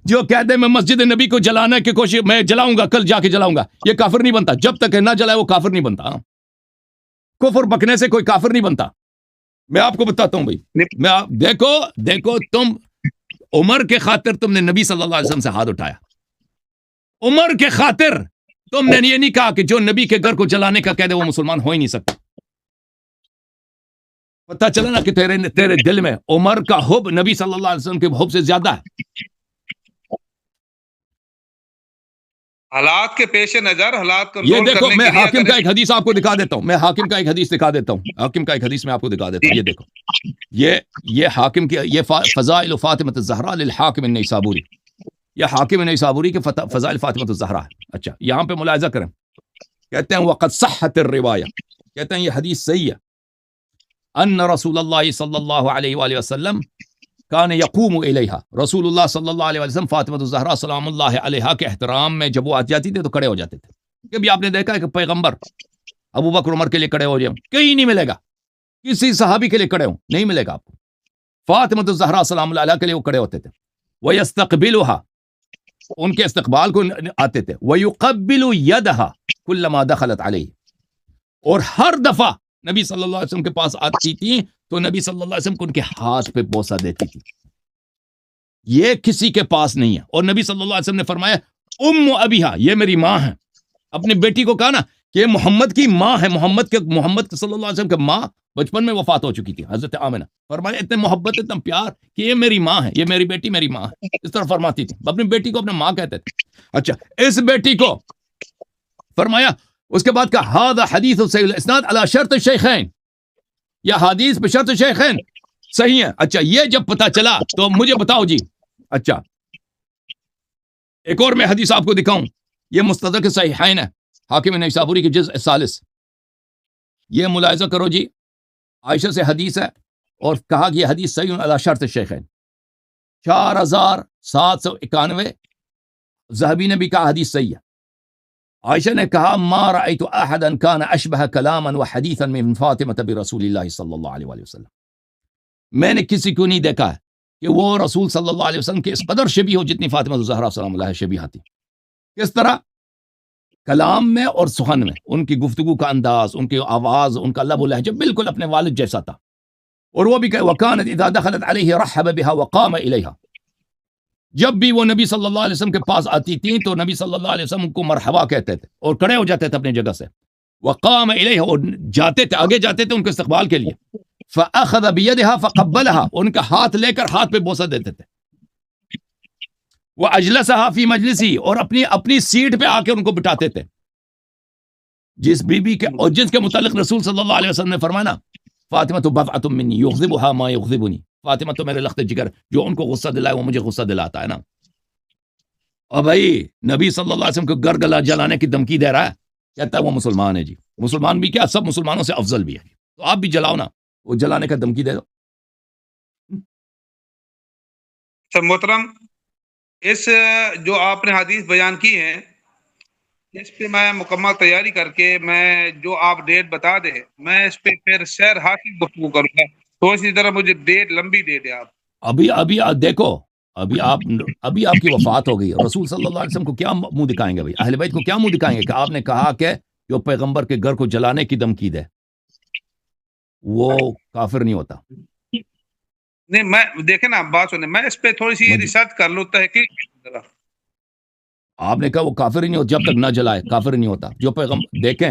جو کہہ دے میں مسجد نبی کو جلانے کی کوشش، میں جلاؤں گا، کل جا کے جلاؤں گا، یہ کافر نہیں بنتا. جب تک نہ جلائے وہ کافر نہیں بنتا. کفر بکنے سے کوئی کافر نہیں بنتا. میں آپ کو بتاتا ہوں بھائی، دیکھو تم عمر کے خاطر تم نے نبی صلی اللہ علیہ وسلم سے ہاتھ اٹھایا. عمر کے خاطر تم نے یہ نہیں کہا کہ جو نبی کے گھر کو جلانے کا کہہ دے وہ مسلمان ہو ہی نہیں سکتا. پتہ چلا نا کہ تیرے دل میں عمر کا حب نبی صلی اللہ علیہ وسلم کے حب سے زیادہ ہے. حالات کے پیش نظر حالات کو یہ دیکھو، میں حاکم کا ایک حدیث آپ کو دکھا دیتا ہوں. حاکم کا ایک حدیث میں آپ کو دکھا دیتا ہوں. یہ دیکھو، یہ حاکم کی، یہ فضائل فاطمہ الزہرا للحاکم النیسابوری، یہ حاکم نیسابوری کے فضائل فاطمہ الزہرا ہے. اچھا، یہاں پہ ملاحظہ کریں، کہتے ہیں وقد صحت الروایہ، کہتے ہیں یہ حدیث صحیح ہے، ان رسول اللہ صلی اللہ علیہ وآلہ وسلم کان یقوم الیہا، رسول اللہ صلی اللہ علیہ وسلم فاطمہ الزہرا سلام اللہ علیہا کے احترام میں جب وہ آ جاتی تھی تو کھڑے ہو جاتے تھے. کبھی آپ نے دیکھا ہے کہ پیغمبر ابو بکر عمر کے لیے کھڑے ہو جائیں؟ کہیں نہیں ملے گا. کسی صحابی کے لیے کھڑے ہوں نہیں ملے گا آپ کو. فاطمہ الزہرا سلام اللہ علیہا کے لیے وہ کھڑے ہوتے تھے. وَيَسْتَقْبِلُهَا، ان کے استقبال کو آتے تھے. وَيُقَبِّلُ يَدَهَا كُلَّمَا دَخَلَتْ عَلَيْهِ، اور ہر دفعہ نبی صلی اللہ علیہ وسلم کے پاس آتی تھی تو نبی صلی اللہ علیہ وسلم کو ان کے ہاتھ پہ بوسہ دیتی تھی. یہ کسی کے پاس نہیں ہے. اور نبی صلی اللہ علیہ وسلم نے فرمایا ام ابیہا، یہ میری ماں ہے. اپنی بیٹی کو کہا نا کہ یہ محمد کی ماں ہے. محمد صلی اللہ علیہ وسلم کے ماں بچپن میں وفات ہو چکی تھی، حضرت آمنہ. فرمایا اتنے محبت، اتنا پیار کہ یہ میری ماں ہے، یہ میری بیٹی میری ماں ہے. اس طرح فرماتی تھی. اپنی بیٹی کو اپنے ماں کہتے تھے. اچھا، اس بیٹی کو فرمایا، اس کے بعد کہا ھذا حدیث صحیح الاسناد علی شرط الشیخین، یہ حدیث بشرط الشیخین صحیح ہے. اچھا، یہ جب پتا چلا تو مجھے بتاؤ جی. اچھا، ایک اور میں حدیث آپ کو دکھاؤں، یہ مستدرک صحیحین ہے، حاکم نیسابوری کی جزء ثالث. یہ ملاحظہ کرو جی، عائشہ سے حدیث ہے اور کہا کہ یہ حدیث صحیح علی شرط الشیخین. 4791 ذہبی نے بھی کہا حدیث صحیح ہے. عائشہ نے کہا ما رأیت احدا کان اشبہ کلاما وحدیثا من فاطمہ برسول اللہ صلی اللہ علیہ وسلم، میں نے کسی کو نہیں دیکھا ہے کہ وہ رسول صلی اللہ علیہ وسلم کے اس قدر شبیہ ہو جتنی فاطمہ الزہرا سلام اللہ شبیہ تھی. کس طرح؟ کلام میں اور سخن میں. ان کی گفتگو کا انداز، ان کی آواز، ان کا لب و لہجہ بالکل اپنے والد جیسا تھا. اور وہ بھی کہ وَكَانَتْ إِذَا دَخَلَتْ عَلَيْهِ رَحَّبَ بِهَا وَقَامَ إِلَيْهَا، جب بھی وہ نبی صلی اللہ علیہ وسلم کے پاس آتی تھیں تو نبی صلی اللہ علیہ وسلم کو مرحبا کہتے تھے اور کھڑے ہو جاتے تھے اپنی جگہ سے. وَقَامَ إِلَيْهَا، اور جاتے تھے، آگے جاتے تھے ان کے استقبال کے لیے. فَأَخَذَ بِيَدِهَا فَقَبَّلَهَا، ان کا ہاتھ لے کر ہاتھ پہ بوسہ دیتے تھے. وَأَجْلَسَهَا فِي مَجْلِسِهِ، اور اپنی سیٹ پہ آ کے ان کو بٹھاتے تھے. جس بی بی کے اور جس کے متعلق رسول صلی اللہ علیہ وسلم نے فرمایا فاطمہ تو بضعۃ منی یغضبها ما یغضبنی، فاطمہ تو میرے لخت جگر، جو ان کو غصہ دلائے وہ مجھے غصہ دلاتا ہے نا. اور بھائی نبی صلی اللہ علیہ وسلم کو گر گلا جلانے کی دھمکی دے رہا ہے، کہتا ہے وہ مسلمان ہے جی. مسلمان بھی کیا، سب مسلمانوں سے افضل بھی ہے. تو آپ بھی جلاؤ نا، وہ جلانے کا دھمکی دے دو. سر محترم، اس جو آپ نے حدیث بیان کی ہے اس پہ میں مکمل تیاری کر کے، میں جو آپ ڈیٹ بتا دیں میں اس پہ پھر سیر حاصل گفتگو کروں گا. تو اسی طرح مجھے ڈیٹ لمبی دے دیں آپ. ابھی دیکھو، ابھی آپ کی وفات ہو گئی. رسول صلی اللہ علیہ وسلم کو کیا منہ دکھائیں گے بھائی؟ اہل بیت کو کیا منہ دکھائیں گے کہ آپ نے کہا کہ جو پیغمبر کے گھر کو جلانے کی دھمکی دے وہ کافر نہیں ہوتا. نہیں، میں دیکھیں نا، بات سنیں، میں اس پہ تھوڑی سی ریسرچ کر لوں، تحقیق. آپ نے کہا وہ کافر ہی نہیں ہوتا، جب تک نہ جلائے کافر ہی نہیں ہوتا. جو پیغمبر دیکھیں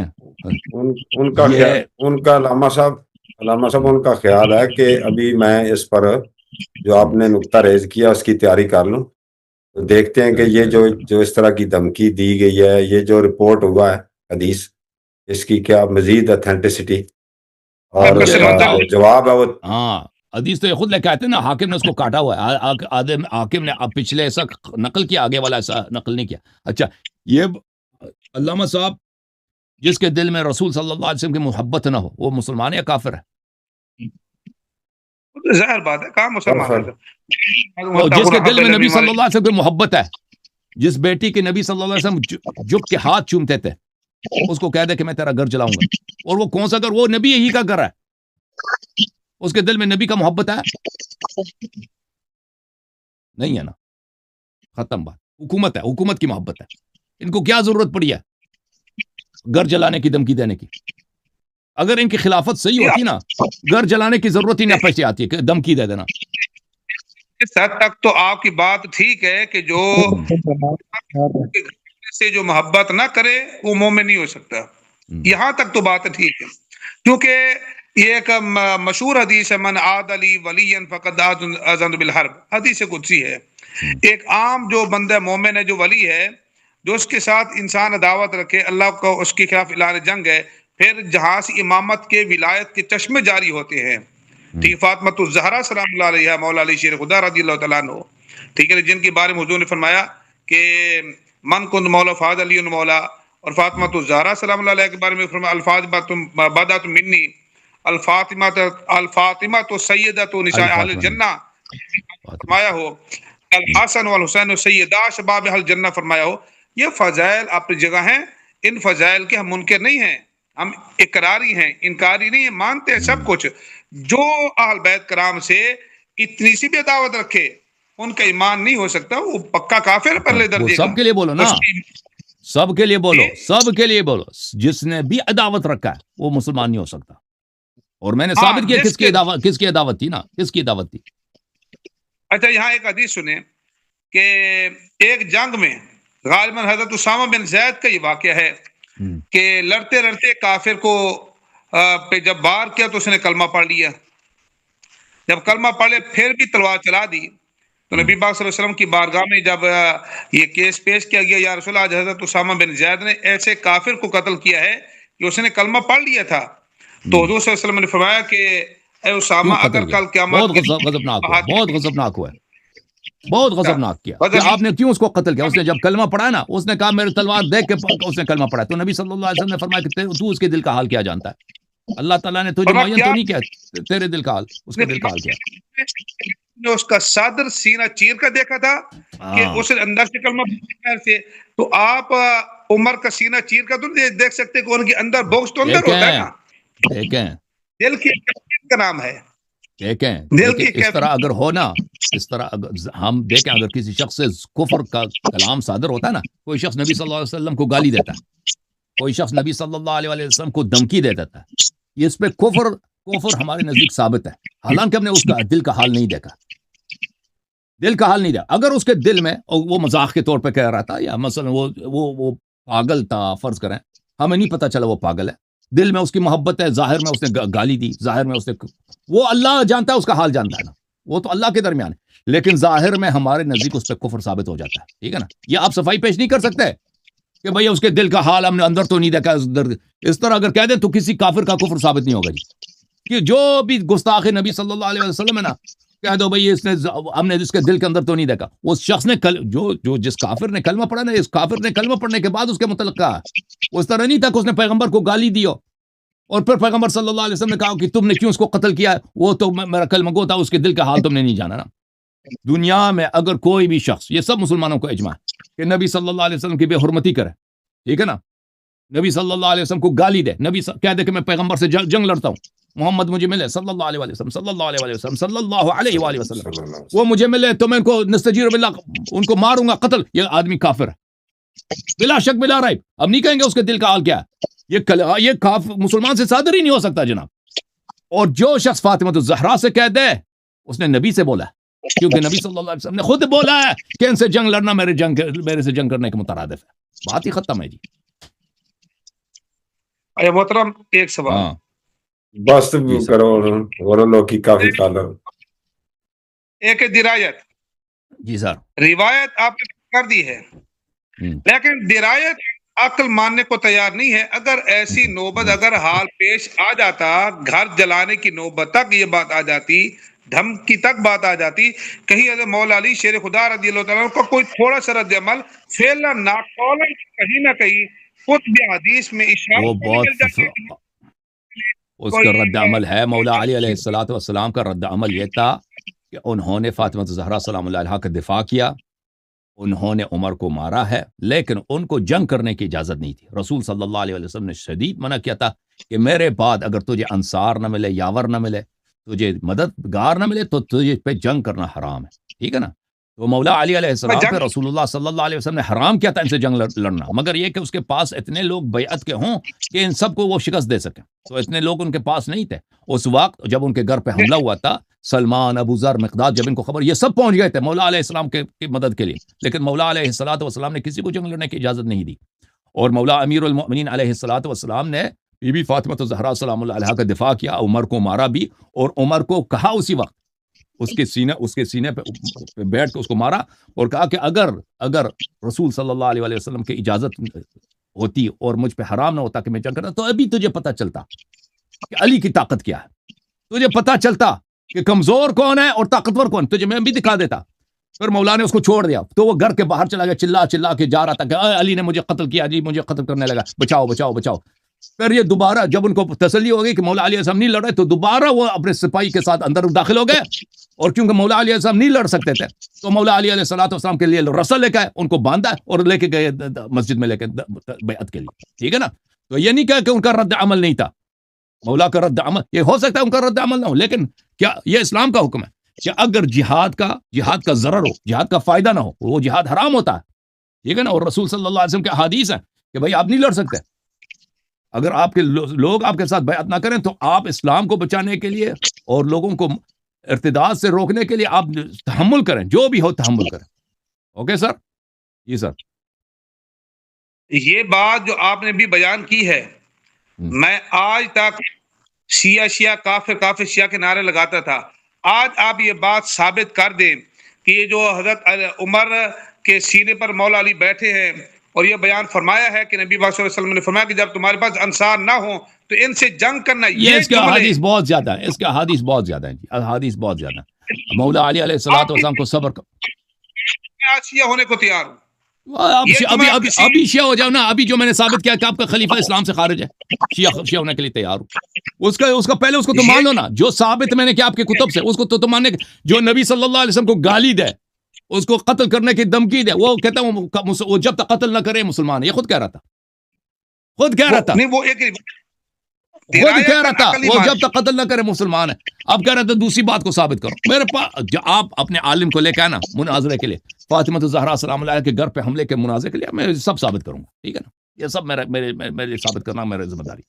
ان کا علامہ صاحب ان کا خیال ہے کہ ابھی میں اس پر جو آپ نے نقطہ ریز کیا اس کی تیاری کر لوں. تو دیکھتے ہیں کہ یہ جو اس طرح کی دھمکی دی گئی ہے، یہ جو رپورٹ ہوا ہے حدیث، اس کی کیا مزید اتھینٹسٹی اور اس کا جواب ہے وہ ہاں حدیث تو یہ خود لے کے آتے ہیں نا، حاکم نے اس کو کاٹا ہوا ہے، حاکم نے پچھلے ایسا نقل کیا، آگے والا ایسا نقل نہیں کیا. اچھا یہ علامہ صاحب جس کے دل میں رسول صلی اللہ علیہ وسلم کی محبت نہ ہو وہ مسلمان یا کافر ہے؟ ظاہر بات ہے، کہاں مسلمان ہے. جس کے دل میں نبی صلی اللہ علیہ وسلم کی محبت ہے، جس بیٹی کے نبی صلی اللہ علیہ وسلم جھک کے ہاتھ چومتے تھے، اس کو کہہ دے کہ میں تیرا گھر جلاؤں گا، اور وہ کون سا گھر؟ وہ نبی ہی کا گھر ہے. اس کے دل میں نبی کا محبت ہے؟ نہیں ہے نا، ختم بات. حکومت ہے، حکومت کی محبت ہے. ان کو کیا ضرورت پڑی ہے گھر جلانے کی، دھمکی دینے کی؟ اگر ان کی خلافت صحیح ہوتی نا، گھر جلانے کی ضرورت ہی نہ پیش آتی ہے کہ دھمکی دے دینا. اس حد تک تو آپ کی بات ٹھیک ہے کہ جو سے جو محبت نہ کرے وہ مومن نہیں ہو سکتا، یہاں تک تو بات ٹھیک ہے. کیونکہ یہ ایک مشہور حدیث ہے، من عاد علی ولی فقد اذن بالحرب، حدیث قدسی ہے. ایک عام جو بندہ مومن ہے، جو ولی ہے، جو اس کے ساتھ انسان عداوت رکھے، اللہ کو اس کے خلاف اعلان جنگ ہے، پھر جہاں سے امامت کے ولایت کے چشمے جاری ہوتے ہیں. ٹھیک، فاطمۃ الزہرا سلام اللہ علیہا، مولا علی شیر خدا رضی اللہ تعالیٰ عنہ، ٹھیک ہے، جن کے بارے میں حضور نے فرمایا کہ من کن مولا فاض علی مولا، اور فاطمۃ الزہرا سلام اللہ علیہ کے بارے میں فرمایا الفاظ بدات منی الفاطمہ تو سیدہ تو نساء اہل الجنہ فرمایا ہو، الحسن والحسین سیدہ شباب اہل الجنہ فرمایا ہو. یہ فضائل اپنی جگہ ہیں، ان فضائل کے ہم منکر نہیں ہیں، ہم اقراری ہیں، انکاری نہیں ہیں، مانتے ہیں سب کچھ. جو اہل بیت کرام سے اتنی سی بھی عداوت رکھے ان کا ایمان نہیں ہو سکتا، وہ پکا کافر پہلے درجے کا. سب کے لیے بولو نا، سب کے لیے بولو، سب کے لیے بولو. جس نے بھی عداوت رکھا ہے وہ مسلمان نہیں ہو سکتا. اور میں نے ثابت کیا کس کی عداوت تھی نا، کس کی عداوت تھی. اچھا یہاں ایک حدیث سنیں کہ ایک جنگ میں غالباً حضرت اسامہ بن زید کا یہ واقعہ ہے کہ لڑتے لڑتے کافر کو پہ جب وار کیا تو اس نے کلمہ پڑھ لیا. جب کلمہ پڑھے پھر بھی تلوار چلا دی تو نبی پاک صلی اللہ علیہ وسلم کی بارگاہ میں جب یہ کیس پیش کیا گیا، یا رسول اللہ، حضرت اسامہ بن زید نے ایسے کافر کو قتل کیا ہے کہ اس نے کلمہ پڑھ لیا تھا. تو حضور صلی اللہ علیہ وسلم نے فرمایا کہ اے اسامہ، اگر کل قیامت بہت غضبناک ہوا، بہت غضبناک ہوا، بہت غضبناک کیا کہ آپ نے کیوں اس کو قتل کیا. اس نے جب کلمہ پڑھا نا، اس نے کہا میرے تلوار دیکھ کے اس نے کلمہ پڑھا. تو نبی صلی اللہ علیہ وسلم نے فرمایا کہ تو اس کے دل کا حال کیا جانتا ہے. اللہ تعالیٰ نے تجھے معین تو نہیں کیا تیرے دل کا حال، اس کے دل کا حال کیا. نے اس کا صدر سینہ چیر کر دیکھا تھا کہ اس اندر سے کلمہ سے. تو آپ عمر کا سینہ چیر کر تو دیکھ سکتے کہ ان کے اندر بغض تو اندر ہوتا ہے نا. دیکھیں دل کی کیفیت کا نام ہے. دیکھیں اس طرح اگر ہو نا، اس طرح ہم دیکھیں اگر کسی شخص سے کفر کا کلام صادر ہوتا ہے نا، کوئی شخص نبی صلی اللہ علیہ وسلم کو گالی دیتا ہے، کوئی شخص نبی صلی اللہ علیہ وسلم کو دھمکی دے دیتا ہے، اس پہ کفر ہمارے نزدیک ثابت ہے. حالانکہ ہم نے اس کا دل کا حال نہیں دیکھا، دل کا حال نہیں دیکھا. اگر اس کے دل میں وہ مذاق کے طور پہ کہہ رہا تھا، یا مثلا وہ پاگل تھا، فرض کریں، ہمیں نہیں پتہ چلا وہ پاگل ہے، دل میں اس کی محبت ہے، ظاہر میں اس نے گالی دی، ظاہر میں اس نے، وہ اللہ جانتا ہے، اس کا حال جانتا ہے نا، وہ تو اللہ کے درمیان ہے. لیکن ظاہر میں ہمارے نزدیک اس پہ کفر ثابت ہو جاتا ہے. ٹھیک ہے نا، یہ آپ صفائی پیش نہیں کر سکتے کہ بھئی اس کے دل کا حال ہم نے اندر تو نہیں دیکھا. اس طرح اگر کہہ دیں تو کسی کافر کا کفر ثابت نہیں ہوگا جی. کہ جو بھی گستاخ نبی صلی اللہ علیہ وسلم ہے نا، کہہ دو بھئی اس نے، ہم نے اس کے دل کے اندر تو نہیں دیکھا. اس شخص نے جس کافر نے کلمہ پڑھا نا، اس کافر نے کلمہ پڑھنے کے بعد اس کے متعلق کہا، اس طرح نہیں تھا کہ اس نے پیغمبر کو گالی دی ہو اور پھر پیغمبر صلی اللہ علیہ وسلم نے کہا کہ تم نے کیوں اس کو قتل کیا ہے، وہ تو میرا کلمہ گو تھا، اس کے دل کا حال تم نے نہیں جانا نا. دنیا میں اگر کوئی بھی شخص، یہ سب مسلمانوں کو اجماع ہے کہ نبی صلی اللہ علیہ وسلم کی بے حرمتی کرے، ٹھیک ہے نا، نبی صلی اللہ علیہ وسلم کو گالی دے، نبی کہہ دے کہ میں پیغمبر سے جنگ لڑتا ہوں، محمد مجھے ملے صلی اللہ علیہ وسلم، صلی اللہ علیہ وسلم، صلی اللہ علیہ وآلہ وسلم، وہ مجھے ملے تو میں ان کو نستجیر باللہ، ان کو ماروں گا قتل. یہ آدمی کافر ہے بلا شک بلا ریب. اب نہیں کہیں گے اس کے دل کا حال کیا ہے. یہ مسلمان سے صادر ہی نہیں ہو سکتا جناب. اور جو شخص فاطمہ الزہرا سے کہہ دے اس نے نبی سے بولا ہے، کیونکہ نبی صلی اللہ علیہ وسلم نے خود بولا ہے کہ ان سے جنگ لڑنا میرے سے جنگ کرنے کے مترادف ہے. بات ہی ختم ہے جی. اے محترم ایک سوال بس کرو لوگ کی کافی کالر ایک درایت. جی سر، روایت آپ نے کر دی ہے، لیکن درایت عقل ماننے کو تیار نہیں ہے. اگر ایسی نوبت اگر حال پیش آ جاتا، گھر جلانے کی نوبت تک یہ بات آ جاتی، دھمکی تک بات آ جاتی، کہیں حضرت مولا علی شیر خدا رضی اللہ تعالیٰ کا کوئی تھوڑا سا رد عمل فعلاً نہ قولاً کہیں نہ کہیں خود حدیث میں اشارہ وہ مل بہت جاتا. اس کا رد عمل ہے. مولا علی علیہ الصلوۃ والسلام کا رد عمل یہ تھا کہ انہوں نے فاطمہ زہرا سلام اللہ علیہا کا دفاع کیا، انہوں نے عمر کو مارا ہے، لیکن ان کو جنگ کرنے کی اجازت نہیں تھی. رسول صلی اللہ علیہ وسلم نے شدید منع کیا تھا کہ میرے بعد اگر تجھے انصار نہ ملے، یاور نہ ملے، تجھے مددگار نہ ملے تو تجھے پہ جنگ کرنا حرام ہے. ٹھیک ہے نا؟ تو مولا علی علیہ السلام پہ رسول اللہ صلی اللہ علیہ وسلم نے حرام کیا تھا ان سے جنگ لڑنا، مگر یہ کہ اس کے پاس اتنے لوگ بیعت کے ہوں کہ ان سب کو وہ شکست دے سکیں. تو اتنے لوگ ان کے پاس نہیں تھے اس وقت جب ان کے گھر پہ حملہ ہوا تھا. سلمان، ابو ذر، مقداد، جب ان کو خبر، یہ سب پہنچ گئے تھے مولا علیہ السلام کی مدد کے لیے، لیکن مولا علیہ الصلوۃ والسلام نے کسی کو جنگ لڑنے کی اجازت نہیں دی. اور مولا امیر المؤمنین علیہ الصلوۃ والسلام نے بی بی فاطمہ زہرا سلام اللہ علیہا کا دفاع کیا، عمر کو مارا بھی، اور عمر کو کہا اسی وقت اس کے سینے پہ بیٹھ کے اس کو مارا اور کہا کہ اگر رسول صلی اللہ علیہ وسلم کی اجازت ہوتی اور مجھ پہ حرام نہ ہوتا کہ میں جنگ کرتا تو ابھی تجھے پتہ چلتا کہ علی کی طاقت کیا ہے، تجھے پتہ چلتا کہ کمزور کون ہے اور طاقتور کون، تجھے میں بھی دکھا دیتا. پھر مولا نے اس کو چھوڑ دیا تو وہ گھر کے باہر چلا گیا، چلا کے جا رہا تھا کہ علی نے مجھے قتل کیا جی، مجھے قتل کرنے لگا، بچاؤ بچاؤ بچاؤ. پھر یہ دوبارہ جب ان کو تسلی ہو گئی کہ مولا علیہ السلام نہیں لڑ رہے تو دوبارہ وہ اپنے سپاہی کے ساتھ اندر داخل ہو گئے، اور کیونکہ مولا علیہ السلام نہیں لڑ سکتے تھے تو مولا علی علیہ الصلوۃ والسلام کے لیے رسل لے کے آئے، ان کو باندھا اور لے کے گئے مسجد میں لے کے بیعت کے لیے. ٹھیک ہے نا؟ تو یہ نہیں کہا کہ ان کا رد عمل نہیں تھا، مولا کا رد عمل یہ ہو سکتا ہے ان کا رد عمل نہ ہو، لیکن کیا یہ اسلام کا حکم ہے کہ اگر جہاد کا ضرر ہو، جہاد کا فائدہ نہ ہو، وہ جہاد حرام ہوتا ہے. ٹھیک ہے نا؟ اور رسول صلی اللہ علیہ وسلم کے احادیث ہیں کہ بھائی آپ نہیں لڑ سکتے، اگر آپ کے لوگ آپ کے ساتھ بیعت نہ کریں تو آپ اسلام کو بچانے کے لیے اور لوگوں کو ارتداد سے روکنے کے لیے آپ تحمل کریں، جو بھی ہو تحمل کریں. Okay sir? جی سر. یہ بات جو آپ نے بھی بیان کی ہے، میں آج تک شیعہ کافر شیعہ کے نعرے لگاتا تھا. آج آپ یہ بات ثابت کر دیں کہ یہ جو حضرت عمر کے سینے پر مولا علی بیٹھے ہیں اور یہ بیان فرمایا ہے کہ نبی پاک صلی اللہ علیہ وسلم نے فرمایا کہ جب تمہارے پاس انصار نہ ہو تو ان سے جنگ کرنا. یہ اس کے احادیث بہت زیادہ ہیں، اس کے احادیث بہت زیادہ ہیں جی، احادیث بہت زیادہ ہیں. مولا علی علیہ الصلوۃ والسلام کو صبر شیعہ ہونے کو تیار ہوں. ابھی شیعہ ہو جاؤ نا، ابھی جو میں نے ثابت کیا کہ آپ کا خلیفہ اسلام سے خارج ہے، شیعہ ہونے کے لیے تیار ہوں. اس کا پہلے اس کو تو مان لو نا، جو ثابت میں نے کیا آپ کے کتب سے، اس کو تو ماننے. جو نبی صلی اللہ علیہ وسلم کو گالی دے، اس کو قتل کرنے کی دھمکی دے، وہ کہتا ہوں وہ جب تک قتل نہ کرے مسلمان. یہ خود کہہ رہا تھا وہ جب تک قتل نہ کرے مسلمان ہے. اب کہہ رہا تھا دوسری بات کو ثابت کرو. میرے پاس آپ اپنے عالم کو لے کے آنا مناظرے کے لیے، فاطمہ زہرا سلام اللہ کے گھر پہ حملے کے مناظرے کے لیے میں سب ثابت کروں گا. ٹھیک ہے نا؟ یہ سب میرے ثابت کرنا میری ذمہ داری.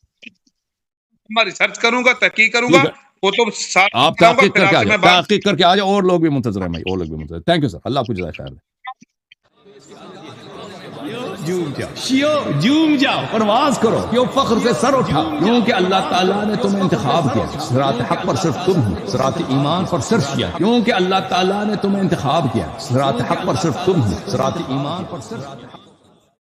میں ریسرچ کروں گا، تحقیق کروں گا، وہ تو آپ تحقیق کر کے آ جاؤ. اور لوگ بھی منتظر ہیں بھائی، اور لوگ بھی منتظر. تھینک یو سر، اللہ آپ کو جزائے خیر دے. جھوم جاؤ، پرواز کرو، کیوں فخر سے سر اٹھا، کیونکہ اللہ تعالیٰ نے تمہیں انتخاب کیا. صراط حق پر صرف تم ہو، صراط ایمان پر صرف کیا، کیونکہ اللہ تعالیٰ نے تمہیں انتخاب کیا. صراط حق پر صرف تم ہو، صراط ایمان پر صرف